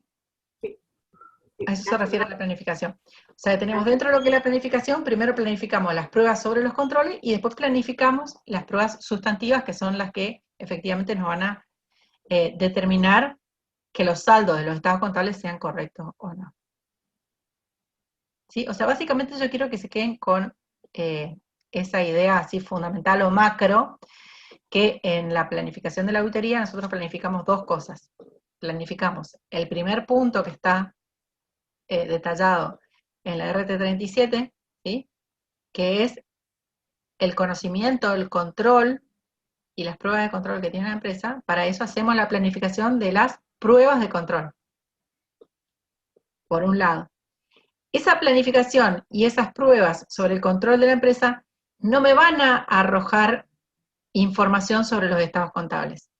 A eso se refiere a la planificación. O sea, tenemos dentro de lo que es la planificación, primero planificamos las pruebas sobre los controles y después planificamos las pruebas sustantivas, que son las que efectivamente nos van a determinar que los saldos de los estados contables sean correctos o no. ¿Sí? O sea, básicamente yo quiero que se queden con esa idea así fundamental o macro, que en la planificación de la auditoría nosotros planificamos dos cosas. Planificamos el primer punto que está detallado en la RT37, ¿sí? Que es el conocimiento, el control y las pruebas de control que tiene la empresa, para eso hacemos la planificación de las pruebas de control. Por un lado. Esa planificación y esas pruebas sobre el control de la empresa no me van a arrojar información sobre los estados contables.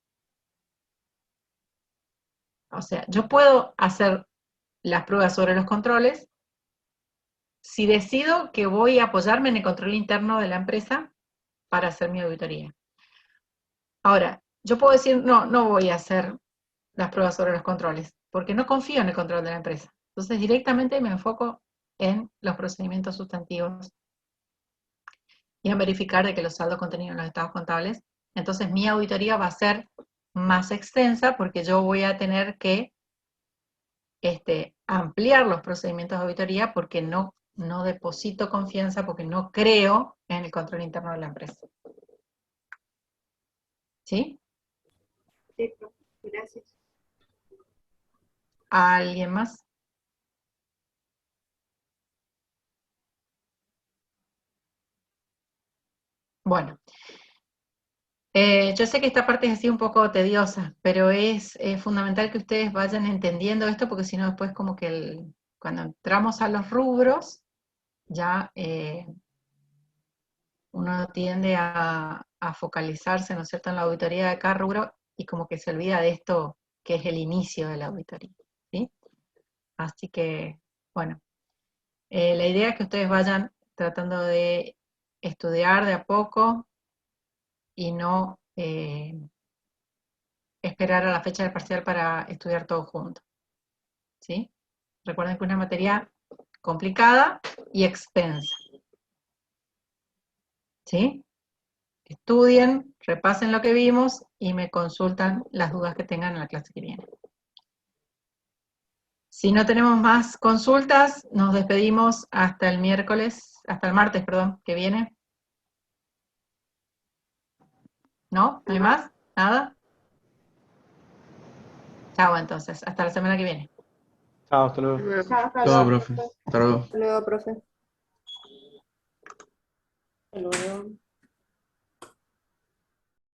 O sea, yo puedo hacer las pruebas sobre los controles si decido que voy a apoyarme en el control interno de la empresa para hacer mi auditoría. Ahora, yo puedo decir, no voy a hacer las pruebas sobre los controles, porque no confío en el control de la empresa. Entonces, directamente me enfoco en los procedimientos sustantivos y en verificar de que los saldos contenidos en los estados contables. Entonces, mi auditoría va a ser más extensa porque yo voy a tener que ampliar los procedimientos de auditoría porque no deposito confianza, porque no creo en el control interno de la empresa. ¿Sí? Sí, gracias. ¿Alguien más? Bueno. Yo sé que esta parte es así un poco tediosa, pero es fundamental que ustedes vayan entendiendo esto, porque si no después como que cuando entramos a los rubros, ya uno tiende a focalizarse, ¿no es cierto?, en la auditoría de cada rubro, y como que se olvida de esto que es el inicio de la auditoría, ¿sí? Así que, bueno, la idea es que ustedes vayan tratando de estudiar de a poco y no esperar a la fecha del parcial para estudiar todo junto, ¿sí? Recuerden que es una materia complicada y extensa, ¿sí? Estudien, repasen lo que vimos y me consultan las dudas que tengan en la clase que viene. Si no tenemos más consultas, nos despedimos hasta el martes, perdón, que viene. ¿No? ¿No hay más? ¿Nada? Chao, entonces. Hasta la semana que viene. Chao, hasta luego. Chao, hasta Chao, luego. profe. Hasta luego. Hasta luego, profe. Hasta luego.